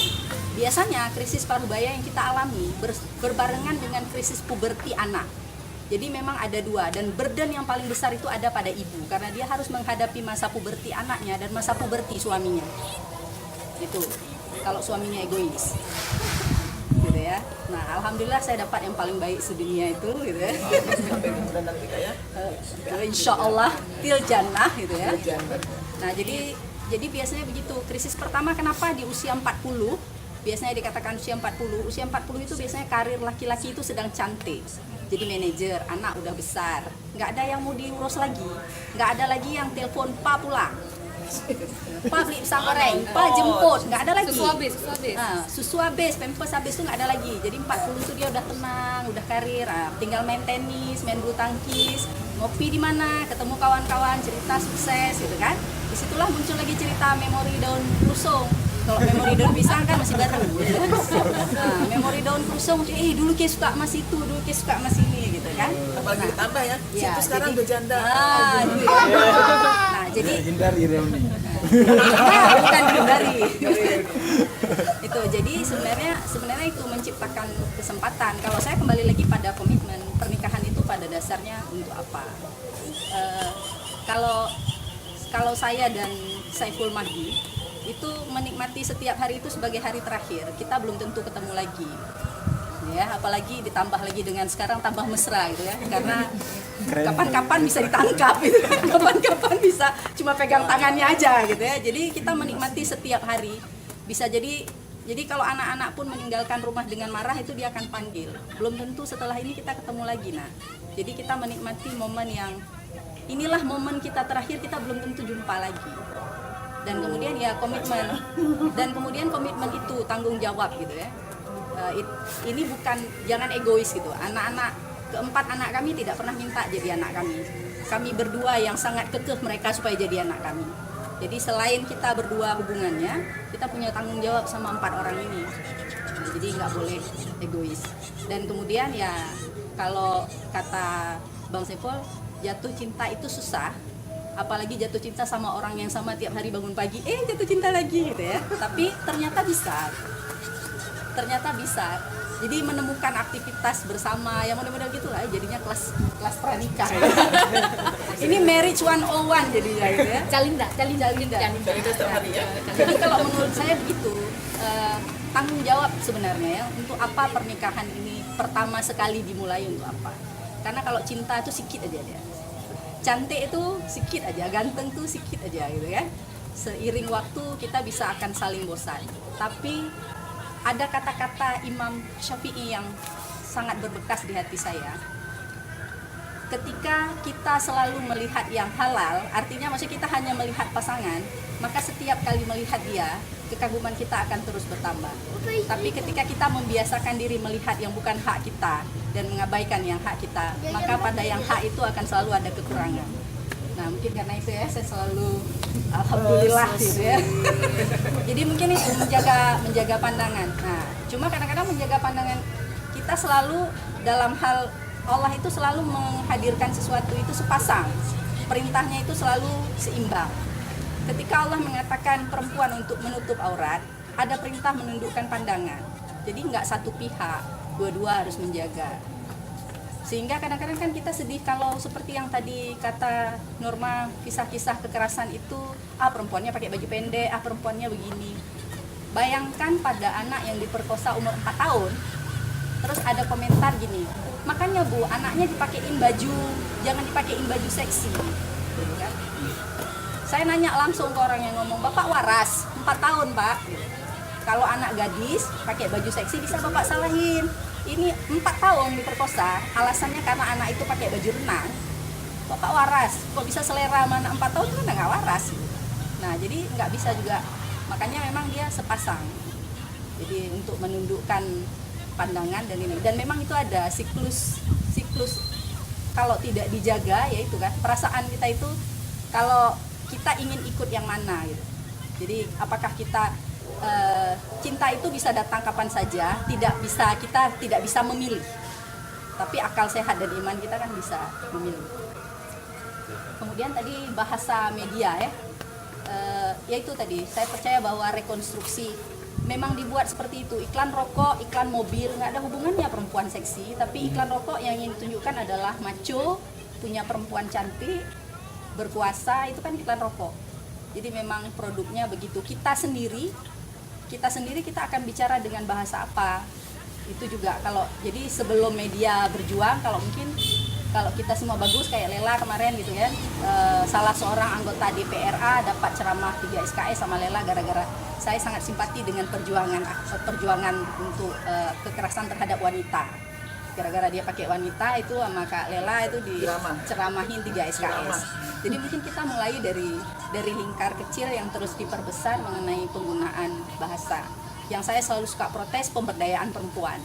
Biasanya krisis parubaya yang kita alami berbarengan dengan krisis puberti anak. Jadi memang ada 2 dan burden yang paling besar itu ada pada ibu karena dia harus menghadapi masa puberti anaknya dan masa puberti suaminya. Itu kalau suaminya egois. Gitu ya. Nah, alhamdulillah saya dapat yang paling baik sedunia itu gitu ya. Insya Allah til jannah gitu ya. Nah, jadi biasanya begitu. Krisis pertama kenapa di usia 40? Biasanya dikatakan usia 40. Usia 40 itu biasanya karir laki-laki itu sedang cantik. Jadi manajer, anak udah besar. Nggak ada yang mau diurus lagi. Nggak ada lagi yang telepon, "Pa pulang." "Pa beli pisang goreng," "Pa jemput." Nggak ada lagi. Susu habis, pampers habis itu nggak ada lagi. Jadi 40 itu dia udah tenang, udah karir. Tinggal main tenis, main bulu tangkis, ngopi di mana, ketemu kawan-kawan, cerita sukses gitu kan. Disitulah muncul lagi cerita memori daun rusung. Kalau memori daun pisang kan masih baru gitu. Nah, memori daun rusung, dulu Ki suka mas itu, dulu Ki suka mas ini gitu kan. Apalagi ditambah ya, situ sekarang berjanda. Nah, jadi hindari reuni. Bukan dihindari. Itu jadi sebenarnya itu menciptakan kesempatan. Kalau saya kembali lagi pada komitmen, pernikahan itu pada dasarnya untuk apa? Kalau saya dan Saiful Mahdi itu menikmati setiap hari itu sebagai hari terakhir, kita belum tentu ketemu lagi ya, apalagi ditambah lagi dengan sekarang tambah mesra gitu ya, karena kapan-kapan bisa ditangkap gitu kan, kapan-kapan bisa cuma pegang tangannya aja gitu ya. Jadi kita menikmati setiap hari. Bisa jadi kalau anak-anak pun meninggalkan rumah dengan marah itu dia akan panggil, belum tentu setelah ini kita ketemu lagi. Nah jadi kita menikmati momen yang inilah momen kita terakhir, kita belum tentu jumpa lagi. Dan kemudian ya komitmen, dan kemudian komitmen itu tanggung jawab gitu ya. Ini bukan, jangan egois gitu. Keempat anak kami tidak pernah minta jadi anak kami. Kami berdua yang sangat kekeh mereka supaya jadi anak kami. Jadi selain kita berdua hubungannya, kita punya tanggung jawab sama 4 orang ini. Jadi nggak boleh egois. Dan kemudian ya kalau kata Bang Saiful, jatuh cinta itu susah. Apalagi jatuh cinta sama orang yang sama tiap hari bangun pagi, jatuh cinta lagi gitu ya. Tapi ternyata bisa. Jadi menemukan aktivitas bersama yang model-model gitulah, jadinya kelas pranikah. Ini marriage 101 jadinya gitu ya. Jalinda. Jadi kalau menurut saya begitu, tanggung jawab sebenarnya ya, untuk apa pernikahan ini pertama sekali dimulai, untuk apa? Karena kalau cinta itu sikit aja dia. Cantik itu sikit aja, ganteng tuh sikit aja gitu ya. Seiring waktu kita bisa akan saling bosan. Tapi ada kata-kata Imam Syafi'i yang sangat berbekas di hati saya. Ketika kita selalu melihat yang halal, artinya maksudnya kita hanya melihat pasangan, maka setiap kali melihat dia, kekaguman kita akan terus bertambah. Tapi ketika kita membiasakan diri melihat yang bukan hak kita dan mengabaikan yang hak kita, maka pada yang hak itu akan selalu ada kekurangan. Nah mungkin karena itu ya saya selalu alhamdulillah gitu ya. Jadi mungkin itu menjaga pandangan. Nah cuma kadang-kadang menjaga pandangan kita selalu dalam hal Allah itu selalu menghadirkan sesuatu itu sepasang. Perintahnya itu selalu seimbang. Ketika Allah mengatakan perempuan untuk menutup aurat, ada perintah menundukkan pandangan. Jadi nggak satu pihak, dua-dua harus menjaga. Sehingga kadang-kadang kan kita sedih kalau seperti yang tadi kata Norma, kisah-kisah kekerasan itu, perempuannya pakai baju pendek, perempuannya begini. Bayangkan pada anak yang diperkosa umur 4 tahun, terus ada komentar gini, makanya Bu, anaknya dipakein baju, jangan dipakein baju seksi. Gitu kan? Saya nanya langsung ke orang yang ngomong, Bapak waras, 4 tahun Pak. Kalau anak gadis pakai baju seksi bisa Bapak salahin. Ini 4 tahun diperkosa, alasannya karena anak itu pakai baju renang. Bapak waras, kok bisa selera sama anak 4 tahun kan nggak waras. Nah jadi nggak bisa juga, makanya memang dia sepasang. Jadi untuk menundukkan pandangan dan ini, dan memang itu ada siklus kalau tidak dijaga, yaitu kan perasaan kita itu kalau kita ingin ikut yang mana gitu. Jadi apakah kita cinta itu bisa datang kapan saja, kita tidak bisa memilih, tapi akal sehat dan iman kita kan bisa memilih. Kemudian tadi bahasa media ya, yaitu tadi saya percaya bahwa rekonstruksi memang dibuat seperti itu. Iklan rokok, iklan mobil, nggak ada hubungannya perempuan seksi, tapi iklan rokok yang ingin ditunjukkan adalah macho, punya perempuan cantik, berkuasa, itu kan iklan rokok. Jadi memang produknya begitu. Kita sendiri kita akan bicara dengan bahasa apa, itu juga kalau jadi sebelum media berjuang, kalau kita semua bagus kayak Lela kemarin gitu kan, salah seorang anggota DPRA dapat ceramah 3 SKS sama Lela gara-gara saya sangat simpati dengan perjuangan untuk kekerasan terhadap wanita. Gara-gara dia pakai wanita itu sama Kak Lela itu diceramahin 3 SKS. Jadi mungkin kita mulai dari lingkar kecil yang terus diperbesar mengenai penggunaan bahasa. Yang saya selalu suka protes pemberdayaan perempuan.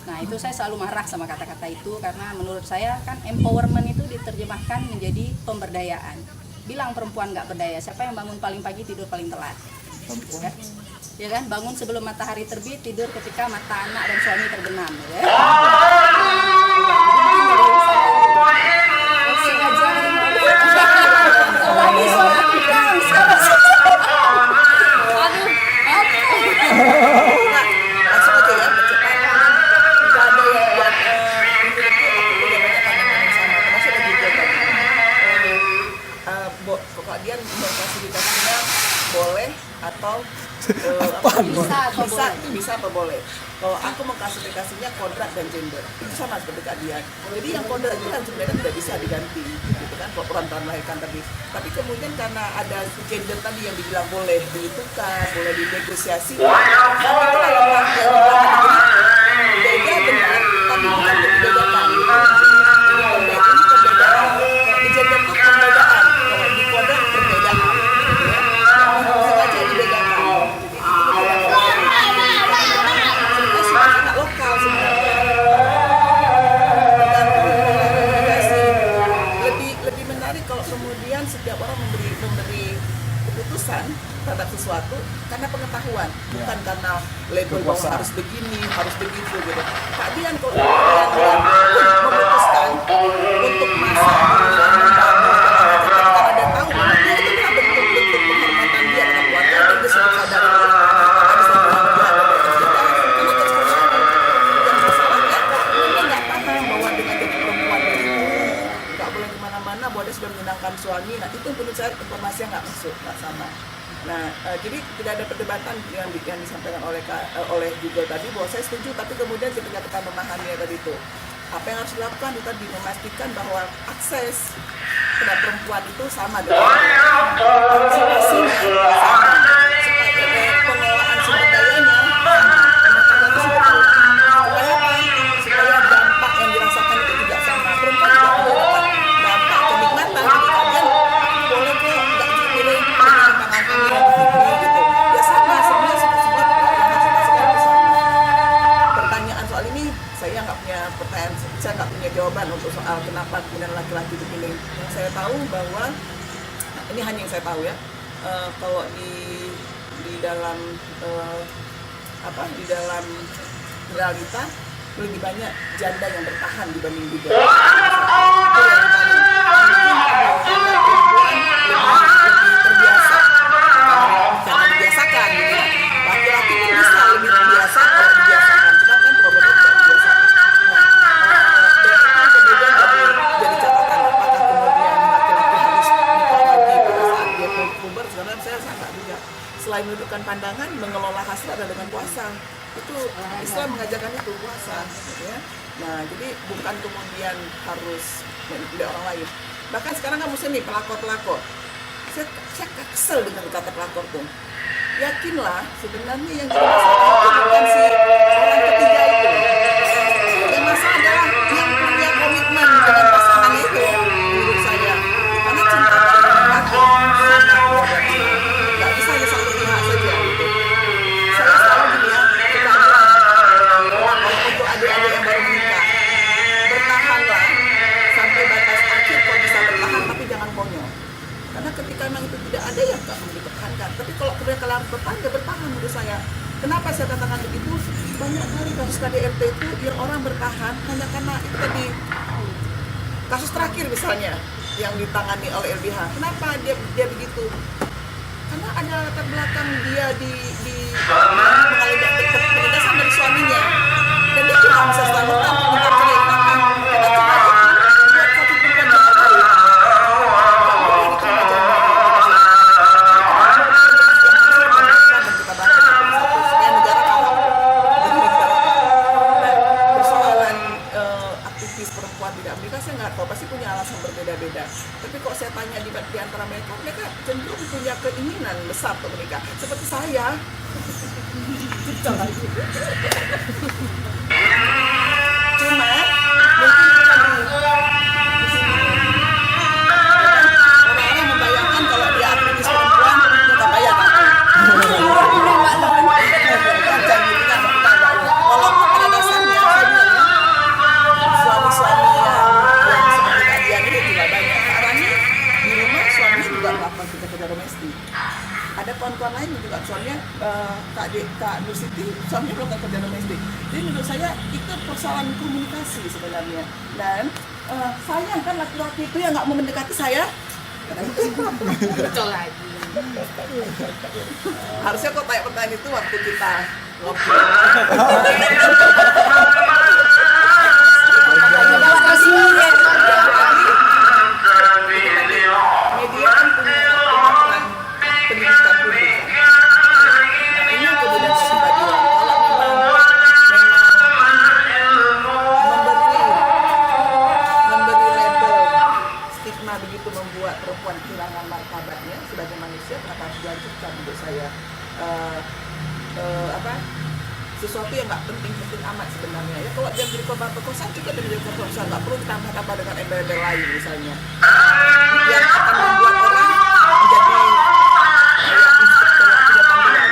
Nah itu saya selalu marah sama kata-kata itu karena menurut saya kan empowerment itu diterjemahkan menjadi pemberdayaan. Bilang perempuan nggak berdaya, siapa yang bangun paling pagi tidur paling telat? Ya kan, bangun sebelum matahari terbit, tidur ketika mata anak dan suami terbenam ya. Langsung aja ya, cepat. Tidak ada yang buat termasuk lagi juga. Kok dia memfasilitasinya boleh atau bisa apa boleh. Kalau aku mengklasifikasinya kodrat dan gender itu sama seperti Kak Dian. Jadi yang kodrat itu kan sebenarnya tidak bisa diganti, gitu kan, kalau perantara melahirkan tadi. Tapi kemudian karena ada gender tadi yang dibilang boleh ditukar, boleh dinegosiasi, itu adalah beda benar, tapi bukan dibedakan. Ini perbedaan. Di gender itu perbedaan, kalau di kodrat perbedaan. Sengaja dibedakan. Lokal sebenarnya lebih menarik kalau kemudian setiap orang memberi keputusan terhadap sesuatu karena pengetahuan, bukan karena label bahwa harus begini, harus begitu gitu. Kak Dian kalau memutuskan untuk masak karena dia tahu bahwa dia itu adalah bentuk penghormatan dia terhadap keluarga dan dia sudah sadar sudah menyenangkan suami, nah itu menurut saya informasi yang nggak masuk, nggak sama. Nah, jadi tidak ada perdebatan yang disampaikan oleh Google tadi bahwa saya setuju, tapi kemudian ketika kita memahami tadi itu, apa yang harus dilakukan itu tadi memastikan bahwa akses terhadap perempuan itu sama dengan partisipasinya sama, pengelolaan sumber dayanya sama, supaya apa? Supaya dampak yang dirasakan itu juga sama. Perempuan juga mendapatkan dampak kenikmatan, jadi kalian boleh kok nggak dipilih dengan tangan kami gitu. Ya sama, semua yang harus dimasukkan itu sama. Pertanyaan soal ini saya nggak punya pertanyaan, saya nggak punya jawaban. jawaban untuk soal kenapa kemudian laki-laki begini. Yang saya tahu bahwa ini hanya yang saya tahu ya. Kalau di dalam di dalam realita lebih banyak janda yang bertahan dibanding duda. Itu realitanya. Mungkin lebih terbiasa karena dibiasakan gitu ya. Laki-laki kan bisa lebih terbiasa kalau dibiasakan, cuma kan problemnya tidak dibiasakan. Dan itu kemudian jadi catatan apakah kemudian laki-laki harus nikah lagi pada saat dia puber. Sebenarnya saya sangat juga selain menunjukkan pandangan, mengelola hasrat adalah dengan puasa. Itu Islam mengajarkan itu puasa, gitu ya. Nah, jadi bukan kemudian harus menjadi orang lain. Bahkan sekarang kan muslim nih pelakor. Saya kesel dengan kata pelakor tuh. Yakinlah sebenarnya yang jadi masalah itu bukan si orang ketiga itu. Yang masalah adalah yang punya komitmen dengan pasangannya itu, menurut saya. Karena cinta dengan pelakor sangat nggak bisa hanya satu pihak saja gitu. Saya selalu gini ya, kita untuk adik-adik yang baru menikah, bertahanlah sampai batas akhir. Kau bisa bertahan tapi jangan konyol. Karena ketika memang itu tidak ada yang nggak mau dipertahankan. Tapi kalau kalian bertahan, ya bertahan menurut saya. Kenapa saya katakan begitu? Banyak kali kasus KDRT itu yang orang bertahan hanya karena itu tadi. Kasus terakhir misalnya yang ditangani oleh LBH. Kenapa dia begitu? Karena ada latar belakang dia mengalami penindasan dari suaminya. Dan dia cuma bisa selamatkan dengan cerai. Kenapa? Karena cuma itu buat satu perempuan yang baik. Pasti punya alasan berbeda-beda. Tapi kok saya tanya di antara mereka cenderung punya keinginan besar untuk menikah. Seperti saya. Cuma mungkin di sini orang-orang membayangkan kalau dia aktivis perempuan dia tak bayar kan? Walaupun pada dasarnya saya bilang ya, suami-suami yang seperti kalian ini tidak banyak. Caranya di rumah suaminya juga melakukan kerja domestik. Ada kawan-kawan lain juga suaminya Kak Nur Siti suaminya melakukan kerja domestik. Jadi menurut saya itu persoalan komunikasi sebenarnya. Dan sayang kan laki-laki itu yang nggak mau mendekati saya. Betul lagi. Harusnya kok tanya pertanyaan itu waktu kita ngobrol. Media kan punya peran pendidikan publik. Nah, ini yang kemudian saya bilang kalau memberi label stigma begitu membuat perempuan kehilangan martabatnya sebagai manusia, kenapa harus dilanjutkan menurut saya sesuatu yang nggak penting-penting amat sebenarnya ya. Kalau dia menjadi korban perkosaan juga dia menjadi korban perkosaan, nggak perlu ditambah-tambah dengan embel-embel lain misalnya yang akan membuat orang menjadi kayak tidak tampilan.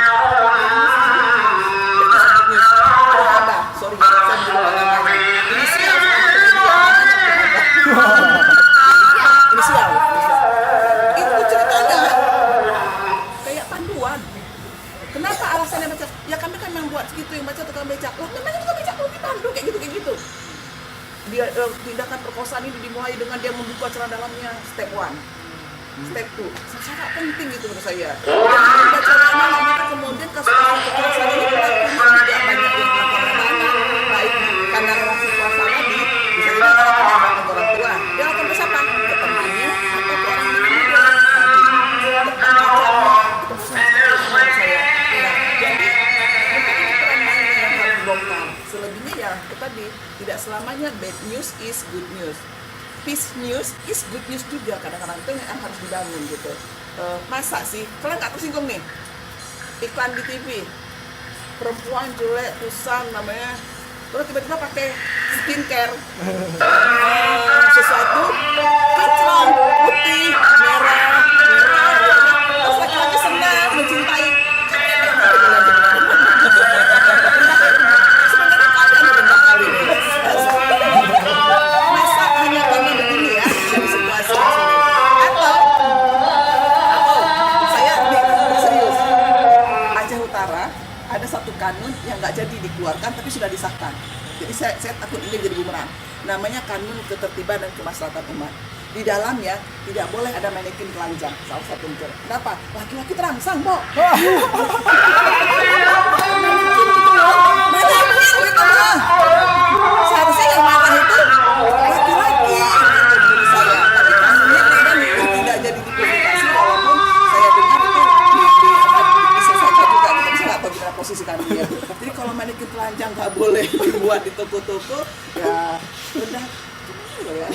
Sorry, saya belum namanya inisial inisial itu ceritanya kayak panduan. Kenapa alasannya baca? Ya kami kan yang buat segitu, yang baca tukang becak. Lah namanya tukang becak perlu dipandu kayak gitu. Dia tindakan perkosaan ini dimulai dengan dia membuka celana dalamnya, step 1. Step 2, sangat penting itu menurut saya. Dan membaca celana maka kemudian kasus perkosaan ini berlaku tidak banyak yang melakukan baik karena relasi kuasa lagi, bisa jadi karena pendampingan orang tua. Dia akan ke siapa? Ke temannya atau ke orang yang muda. Selebihnya ya itu tadi, tidak selamanya bad news is good news. Peace news is good news juga, kadang-kadang itu yang harus dibangun gitu. Masa sih, kalian nggak tersinggung nih iklan di TV perempuan jelek, kusam namanya, terus tiba-tiba pakai skincare sesuatu kinclong, putih, merah, terus laki-laki senang, mencintai. Sebenarnya kalian rendah kali ini. ada satu kanun yang nggak jadi dikeluarkan tapi sudah disahkan. Jadi saya takut ini jadi bumerang. Namanya Kanun Ketertiban dan Kemaslahatan Umat. Di dalamnya tidak boleh ada manekin telanjang, salah satu unsur. Kenapa? Laki-laki terangsang, Bo. Seharusnya yang marah itu laki-laki. Menurut saya. Tapi kanunnya memang tidak jadi dipublikasi, walaupun saya dengar itu bisa saja juga. Kita bisa nggak tahu gimana posisi kanunnya. Jadi kalau manekin telanjang nggak boleh dibuat di toko-toko, ya udah. Ya.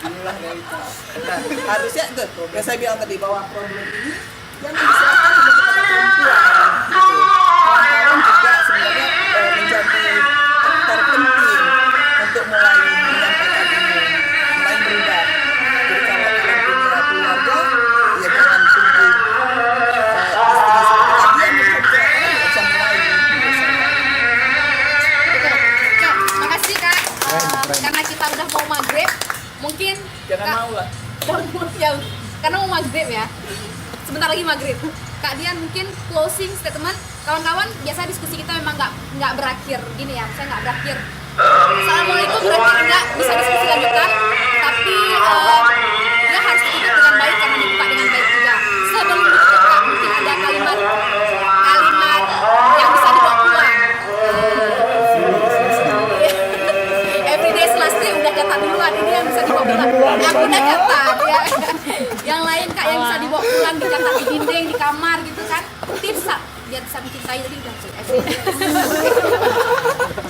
Inilah realita. Nah, harusnya itu yang saya bilang tadi bahwa problem ini jangan diserahkan hanya kepada perempuan. Gitu. Kawan-kawan juga sebenarnya menjadi aktor penting untuk mulai menyampaikan ini, mulai berubah. Jadi kalau kalian punya keluarga, ya jangan tunggu istri seperti tadi yang bisa mulai. Kak, makasih Kak. Karena kita udah mau maghrib, mungkin Jangan Kak, mau lah. ya, karena mau maghrib ya. Sebentar lagi maghrib. Kak Dian mungkin closing statement. Kawan-kawan, biasa diskusi kita memang nggak berakhir gini ya, saya nggak berakhir. Assalamualaikum berakhir nggak bisa diskusi lanjutan, tapi ya harus ditutup dengan baik karena dibuka dengan baik juga. Sebelum ditutup Kak, mungkin ada kalimat yang bisa dibawa pulang. Everyday Selasti udah catat duluan, ini yang bisa dibawa pulang. Aku udah catat ya. Yang lain Kak yang bisa dibawa pulang, dicatat di dinding, di kamar gitu kan. Tips biar bisa mencintai tadi udah tuh everyday.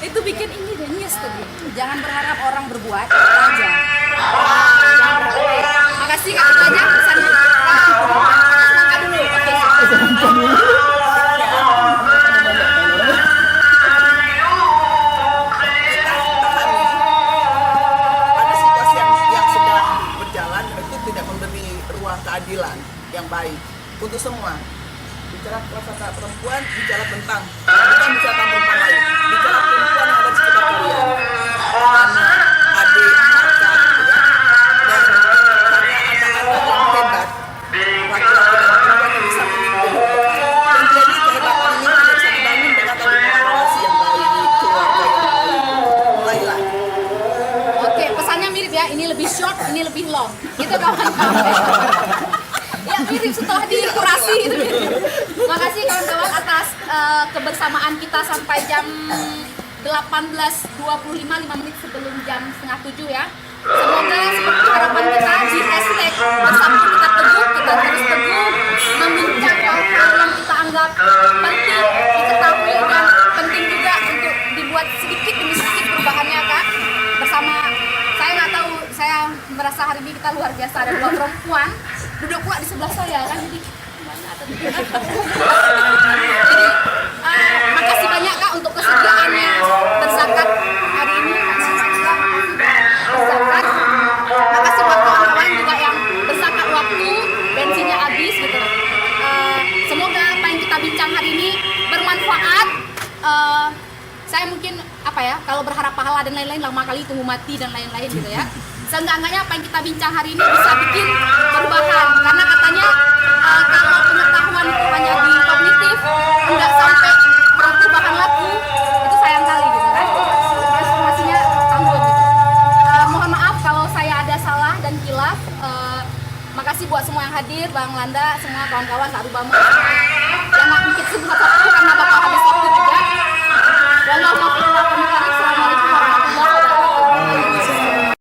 Itu bikin ini genius tuh. Jangan berharap orang berbuat, kita aja. Jangan berharap. Makasih Kak, itu aja pesannya. Semangat dulu. Oke. Ada situasi yang sedang berjalan itu tidak memberi ruang keadilan yang baik untuk semua. Bicara kelas perempuan, bicara tentang bukan bicara tentang perempuan lain, bicara perempuan yang ada di sekitar kalian, anak, adik, kakak, gitu ya. Dan karena anak-anak yang hebat, laki-laki dan perempuan yang bisa memimpin. Dan jadi kehebatan ini tidak bisa dibangun dengan adanya relasi yang baik, keluarga yang baik. Mulailah. Oke, pesannya mirip ya. Ini lebih short, ini lebih long. Gitu kawan-kawan. Ya mirip setelah dikurasi itu. Makasih kawan-kawan atas kebersamaan kita sampai jam 18.25, 5 menit sebelum jam 6:30 ya. Semoga seperti harapan kita di hashtag bersama kita teguh, kita terus teguh membincang hal-hal yang kita anggap penting diketahui dan penting juga untuk dibuat sedikit demi sedikit perubahannya Kak. Bersama saya nggak tahu, saya merasa hari ini kita luar biasa, ada 2 perempuan duduk pula di sebelah saya kan, jadi makasih banyak Kak untuk kesediaannya berzakat hari ini. Berzakat. Makasih buat kawan-kawan juga yang berzakat waktu, bensinnya habis gitu. Semoga apa yang kita bincang hari ini bermanfaat. Saya mungkin apa ya, kalau berharap pahala dan lain-lain lama kali tunggu mati dan lain-lain gitu ya. Seenggak-enggaknya apa yang kita bincang hari ini bisa bikin perubahan, karena katanya kalau pengetahuan itu hanya di kognitif nggak sampai perubahan laku, itu sayang kali gitu kan, transformasinya tanggung gitu. Mohon maaf kalau saya ada salah dan kilaf. Makasih buat semua yang hadir, Bang Landa, semua kawan-kawan, Kak Rubamu yang nggak mungkin sebut satu karena bakal habis waktu juga. Wallahu